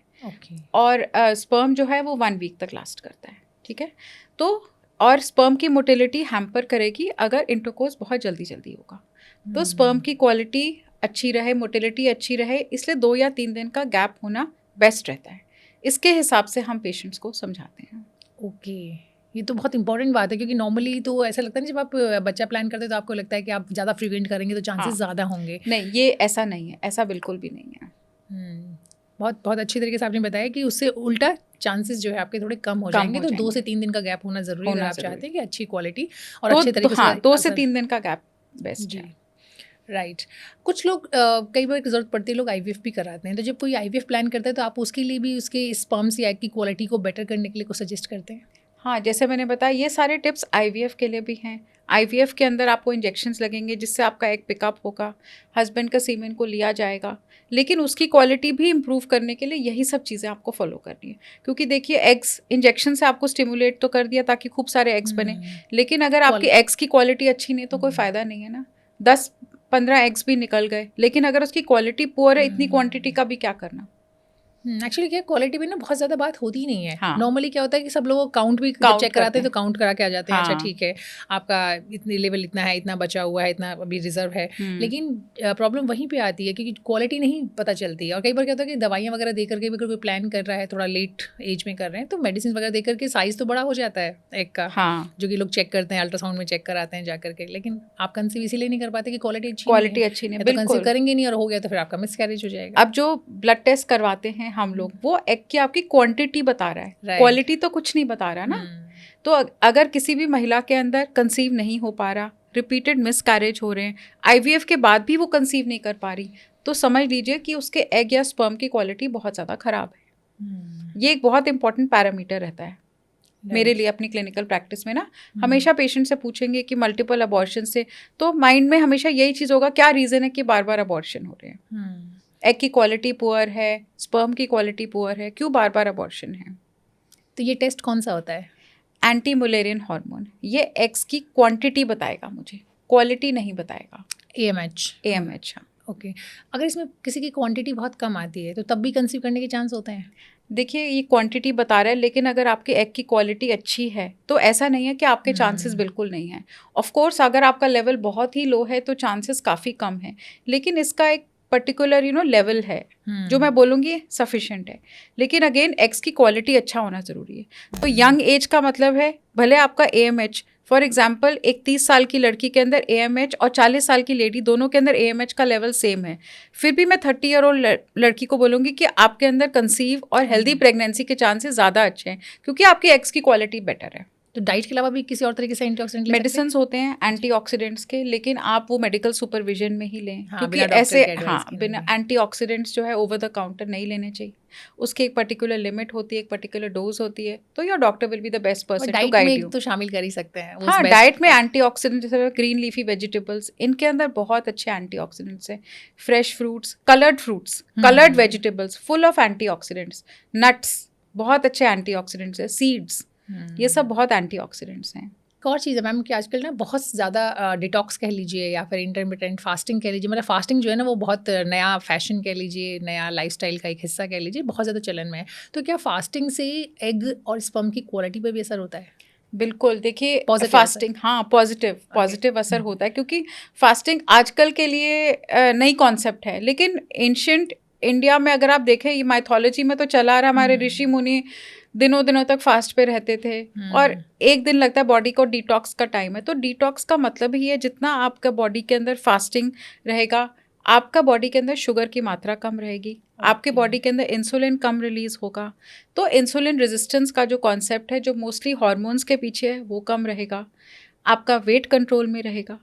और स्पर्म जो है वो 1 वीक तक लास्ट करता है। ठीक है, तो और स्पर्म की मोटिलिटी हैम्पर करेगी अगर इंटरकोर्स बहुत जल्दी होगा। तो स्पर्म की क्वालिटी अच्छी रहे, मोटिलिटी अच्छी रहे, इसलिए 2 या 3 दिन का गैप होना बेस्ट रहता है। इसके हिसाब से हम पेशेंट्स को समझाते हैं। ओके, ये तो बहुत इंपॉर्टेंट बात है, क्योंकि नॉर्मली तो ऐसा लगता है जब आप बच्चा प्लान करते हैं तो आपको लगता है कि आप ज़्यादा फ्रीक्वेंट करेंगे तो चांसेस ज़्यादा होंगे। नहीं, ये ऐसा नहीं है, ऐसा बिल्कुल भी नहीं है। बहुत बहुत अच्छी तरीके से आपने बताया कि उससे उल्टा चांसेस जो है आपके थोड़े कम हो जाएंगे। तो 2 से 3 दिन का गैप होना ज़रूरी है अगर आप चाहते हैं कि अच्छी क्वालिटी और अच्छे तरीके से। हाँ, 2 से 3 दिन का गैप बेस्ट है। राइट। कुछ लोग कई बार ज़रूरत पड़ती है, लोग IVF भी कराते हैं, तो जब कोई IVF प्लान करता है तो आप उसके लिए भी उसके स्पर्म्स या एग की क्वालिटी को बेटर करने के लिए कुछ सजेस्ट करते हैं? हाँ, जैसे मैंने बताया, ये सारे टिप्स IVF के लिए भी हैं। IVF के अंदर आपको इंजेक्शंस लगेंगे जिससे आपका एग पिकअप होगा, हस्बैंड का सीमेन को लिया जाएगा, लेकिन उसकी क्वालिटी भी इम्प्रूव करने के लिए यही सब चीज़ें आपको फॉलो करनी है। क्योंकि देखिए, एग्स इंजेक्शन से आपको स्टिमुलेट तो कर दिया ताकि खूब सारे एग्स बने, लेकिन अगर आपकी एग्स की क्वालिटी अच्छी नहीं तो कोई फ़ायदा नहीं है ना। 10-15 एग्स भी निकल गए, लेकिन अगर उसकी क्वालिटी पुअर है, इतनी क्वांटिटी का भी क्या करना। एक्चुअली क्या क्वालिटी में ना बहुत ज़्यादा बात होती ही नहीं है। हाँ। नॉर्मली क्या होता है कि सब लोग काउंट भी Count चेक कराते करते हैं तो हैं। काउंट करा के आ जाते हैं, अच्छा हाँ। ठीक है आपका इतनी लेवल इतना है, इतना बचा हुआ है, इतना अभी रिजर्व है। लेकिन प्रॉब्लम वहीं पे आती है क्योंकि क्वालिटी नहीं पता चलती है। और कई बार क्या होता है कि दवाइयाँ वगैरह दे करके भी अगर कोई प्लान कर रहा है, थोड़ा लेट एज में कर रहे हैं, तो मेडिसिन वगैरह दे करके साइज़ तो बड़ा हो जाता है एक का, हाँ, जो कि लोग चेक करते हैं, अल्ट्रासाउंड में चेक कराते हैं जा करके। लेकिन आप कंसीव इसीलिए नहीं कर पाते कि क्वालिटी अच्छी नहीं क्वालिटी है, अच्छी नहीं, या तो कंसीव बिल्कुल। करेंगे नहीं और हो गया तो फिर आपका मिसकैरेज हो जाएगा। अब जो ब्लड टेस्ट करवाते हैं हम लोग, वो एग की आपकी क्वांटिटी बता रहा है, Right. क्वालिटी तो कुछ नहीं बता रहा ना। तो अगर किसी भी महिला के अंदर कंसीव नहीं हो पा रहा, रिपीटेड मिसकैरेज हो रहे हैं, आईवीएफ के बाद भी वो कंसीव नहीं कर पा रही, तो समझ लीजिए कि उसके एग या स्पर्म की क्वालिटी बहुत ज़्यादा ख़राब है। ये एक बहुत इंपॉर्टेंट पैरामीटर रहता है मेरे लिए अपनी क्लिनिकल प्रैक्टिस में ना। हमेशा पेशेंट से पूछेंगे कि मल्टीपल अबॉर्शन से, तो माइंड में हमेशा यही चीज़ होगा, क्या रीज़न है कि बार बार अबॉर्शन हो रहे हैं। एग की क्वालिटी पुअर है, स्पर्म की क्वालिटी पुअर है, क्यों बार बार अबॉर्शन है। तो ये टेस्ट कौन सा होता है? एंटी मुलेरियन हार्मोन, ये एग्स की क्वांटिटी बताएगा मुझे, क्वालिटी नहीं बताएगा। AMH। हाँ। ओके। अगर इसमें किसी की क्वांटिटी बहुत कम आती है तो तब भी कंसीव करने के चांस होते हैं? देखिए, ये क्वांटिटी बता रहा है, लेकिन अगर आपके एग की क्वालिटी अच्छी है तो ऐसा नहीं है कि आपके चांसेस बिल्कुल नहीं है। ऑफ कोर्स अगर आपका लेवल बहुत ही लो है तो चांसेस काफ़ी कम है, लेकिन इसका एक पर्टिकुलर लेवल है जो मैं बोलूँगी सफिशिएंट है। लेकिन अगेन एग्स की क्वालिटी अच्छा होना ज़रूरी है। तो यंग एज का मतलब है भले आपका AMH, फॉर एग्जाम्पल एक 30 साल की लड़की के अंदर AMH और 40 साल की लेडी दोनों के अंदर AMH का लेवल सेम है, फिर भी मैं 30 ईयर ओल्ड लड़की को बोलूँगी कि आपके अंदर कंसीव और हेल्दी प्रेगनेंसी के चांसेस ज़्यादा अच्छे हैं, क्योंकि आपकी एग्स की क्वालिटी बेटर है। तो डाइट के अलावा भी किसी और तरीके से एंटीऑक्सीडेंट मेडिसिन होते हैं एंटीऑक्सीडेंट्स के, लेकिन आप वो मेडिकल सुपरविजन में ही लें। हाँ, क्योंकि बिना डॉक्टर ऐसे के एडवाइस हाँ के बिना एंटीऑक्सीडेंट्स जो है ओवर द काउंटर नहीं लेने चाहिए। उसकी एक पर्टिकुलर लिमिट होती है, एक पर्टिकुलर डोज होती है, तो your doctor will be the best person to guide you. तो शामिल कर ही सकते हैं हाँ, डाइट में एंटीऑक्सीडेंट जैसे ग्रीन लीफी वेजिटेबल्स, इनके अंदर बहुत अच्छे एंटीऑक्सीडेंट्स हैं। Fresh fruits, coloured vegetables full of antioxidants, nuts बहुत अच्छे एंटीऑक्सीडेंट्स हैं, सीड्स, ये सब बहुत एंटीऑक्सीडेंट्स हैं। एक और चीज़ है मैम कि आजकल ना बहुत ज़्यादा डिटॉक्स कह लीजिए या फिर इंटरमिटेंट फास्टिंग कह लीजिए, मतलब फास्टिंग जो है ना वो बहुत नया फैशन कह लीजिए, नया लाइफस्टाइल का एक हिस्सा कह लीजिए, बहुत ज़्यादा चलन में है। तो क्या फास्टिंग से एग और स्पर्म की क्वालिटी पर भी असर होता है? बिल्कुल, देखिए Positive फास्टिंग, हाँ पॉजिटिव असर होता है, क्योंकि फास्टिंग आजकल के लिए नई कॉन्सेप्ट है, लेकिन एंशिएंट इंडिया में अगर आप देखें, ये माइथोलॉजी में तो चला आ रहा, हमारे ऋषि मुनि दिनों तक फास्ट पे रहते थे, और एक दिन लगता है बॉडी को डिटॉक्स का टाइम है। तो डिटॉक्स का मतलब ही है जितना आपका बॉडी के अंदर फास्टिंग रहेगा, आपका बॉडी के अंदर शुगर की मात्रा कम रहेगी, आपके बॉडी के अंदर इंसुलिन कम रिलीज होगा। तो इंसुलिन रेजिस्टेंस का जो कॉन्सेप्ट है, जो मोस्टली हार्मोन्स के पीछे है, वो कम रहेगा, आपका वेट कंट्रोल में रहेगा,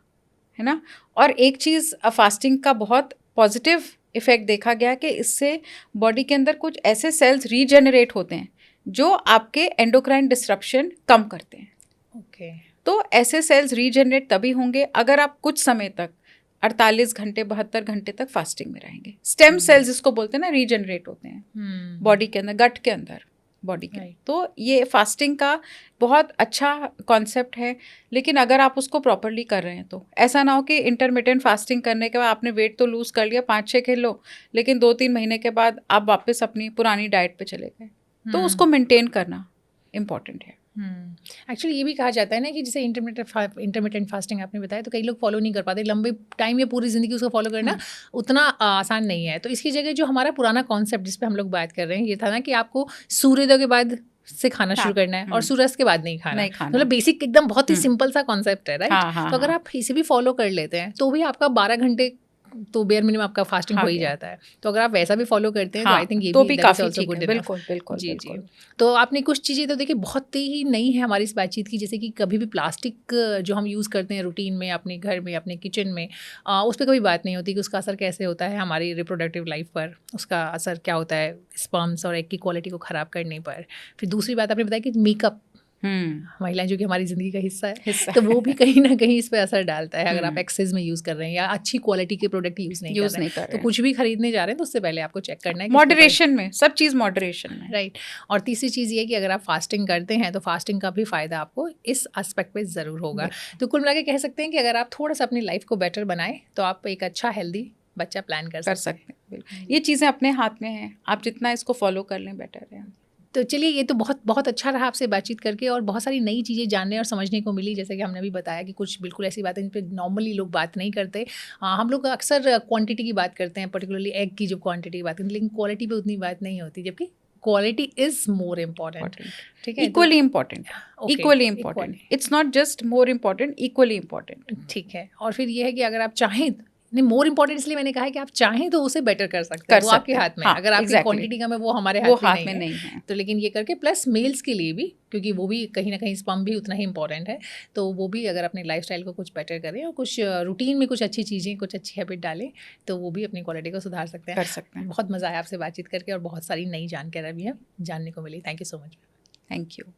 है ना। और एक चीज़ फास्टिंग का बहुत पॉजिटिव इफेक्ट देखा गया कि इससे बॉडी के अंदर कुछ ऐसे सेल्स रीजेनरेट होते हैं जो आपके एंडोक्राइन डिस्ट्रप्शन कम करते हैं। ओके। तो ऐसे सेल्स रीजेनरेट तभी होंगे अगर आप कुछ समय तक 48 घंटे 72 घंटे तक फास्टिंग में रहेंगे। स्टेम सेल्स इसको बोलते हैं ना, रीजेनरेट होते हैं बॉडी के अंदर, गट के अंदर, बॉडी के। तो ये फास्टिंग का बहुत अच्छा कॉन्सेप्ट है, लेकिन अगर आप उसको प्रॉपरली कर रहे हैं तो ऐसा ना हो कि इंटरमिटेंट फास्टिंग करने के बाद आपने वेट तो लूज़ कर लिया 5-6 किलो, लेकिन 2-3 महीने के बाद आप वापस अपनी पुरानी डाइट पे चले गए। तो उसको मेंटेन करना इम्पॉर्टेंट है। एक्चुअली ये भी कहा जाता है ना कि जैसे इंटरमिटेंट फास्टिंग आपने बताया, तो कई लोग फॉलो नहीं कर पाते लंबे टाइम या पूरी ज़िंदगी उसको फॉलो करना उतना आसान नहीं है। तो इसकी जगह जो हमारा पुराना कॉन्सेप्ट जिस पे हम लोग बात कर रहे हैं, ये था ना कि आपको सूर्योदय के बाद से खाना शुरू करना है और सूर्यास्त के बाद नहीं खाना। मतलब बेसिक एकदम बहुत ही सिंपल सा कॉन्सेप्ट है, राइट। तो अगर आप इसे भी फॉलो कर लेते हैं तो भी आपका 12 घंटे तो बेयर मिनिमम आपका फास्टिंग हो ही जाता है। तो अगर आप वैसा भी फॉलो करते हैं तो आई थिंक ये भी काफी ठीक है। बिल्कुल। जी। तो आपने कुछ चीज़ें तो देखिए बहुत ही नई है हमारी इस बातचीत की, जैसे कि कभी भी प्लास्टिक जो हम यूज़ करते हैं रूटीन में, अपने घर में, अपने किचन में, उस पर कभी बात नहीं होती कि उसका असर कैसे होता है हमारी रिप्रोडक्टिव लाइफ पर, उसका असर क्या होता है स्पर्म्स और एग की क्वालिटी को ख़राब करने पर। फिर दूसरी बात आपने बताया कि मेकअप, महिलाएं जो कि हमारी ज़िंदगी का हिस्सा है, तो वो भी कहीं ना कहीं इस पे असर डालता है। अगर आप एक्सेस में यूज़ कर रहे हैं या अच्छी क्वालिटी के प्रोडक्ट यूज़ नहीं कर रहे हैं, तो कुछ भी खरीदने जा रहे हैं तो उससे पहले आपको चेक करना है मॉडरेशन में, सब चीज़ मॉडरेशन में, राइट। और तीसरी चीज़ ये कि अगर आप फास्टिंग करते हैं तो फास्टिंग का भी फ़ायदा आपको इस एस्पेक्ट पे ज़रूर होगा। तो कुल मिला के कह सकते हैं कि अगर आप थोड़ा सा अपनी लाइफ को बेटर बनाएं तो आप एक अच्छा हेल्दी बच्चा प्लान कर कर सकता है। सकते हैं। बिल्कुल, ये चीज़ें अपने हाथ में हैं, आप जितना इसको फॉलो कर लें बेटर है। तो चलिए, ये तो बहुत बहुत अच्छा रहा आपसे बातचीत करके, और बहुत सारी नई चीज़ें जानने और समझने को मिली। जैसे कि हमने भी बताया कि कुछ बिल्कुल ऐसी बातें जिन पे नॉर्मली लोग बात नहीं करते। हम लोग अक्सर क्वांटिटी की बात करते हैं, पर्टिकुलरली एग की जो क्वांटिटी की बात करते हैं, लेकिन क्वालिटी पे उतनी बात नहीं होती, जबकि क्वालिटी इज़ मोर इम्पॉर्टेंट। ठीक है, equally important, okay, equally important, it's not just more important, equally important. ठीक है। और फिर ये है कि अगर आप चाहें, नहीं, मोर इम्पोर्टेंट इसलिए मैंने कहा है कि आप चाहें तो उसे बेटर कर सकते हैं, कर वो आपके सकते हैं, हाथ में है। हाँ, अगर आपकी exactly, क्वांटिटी कम है, वो हमारे वो हाथ में हाथ नहीं में है। नहीं है। तो लेकिन ये करके, प्लस मेल्स के लिए भी, क्योंकि वो भी कहीं ना कहीं स्पर्म भी उतना ही इंपॉर्टेंट है, तो वो भी अगर अपने लाइफस्टाइल को कुछ बेटर करें और कुछ रूटीन में कुछ अच्छी चीज़ें, कुछ अच्छी हैबिट डालें, तो वो भी अपनी क्वालिटी को सुधार सकते हैं। कर सकते हैं। बहुत मज़ा आया आपसे बातचीत करके, और बहुत सारी नई जानकारी भी है जानने को मिली। Thank you so much. Thank you.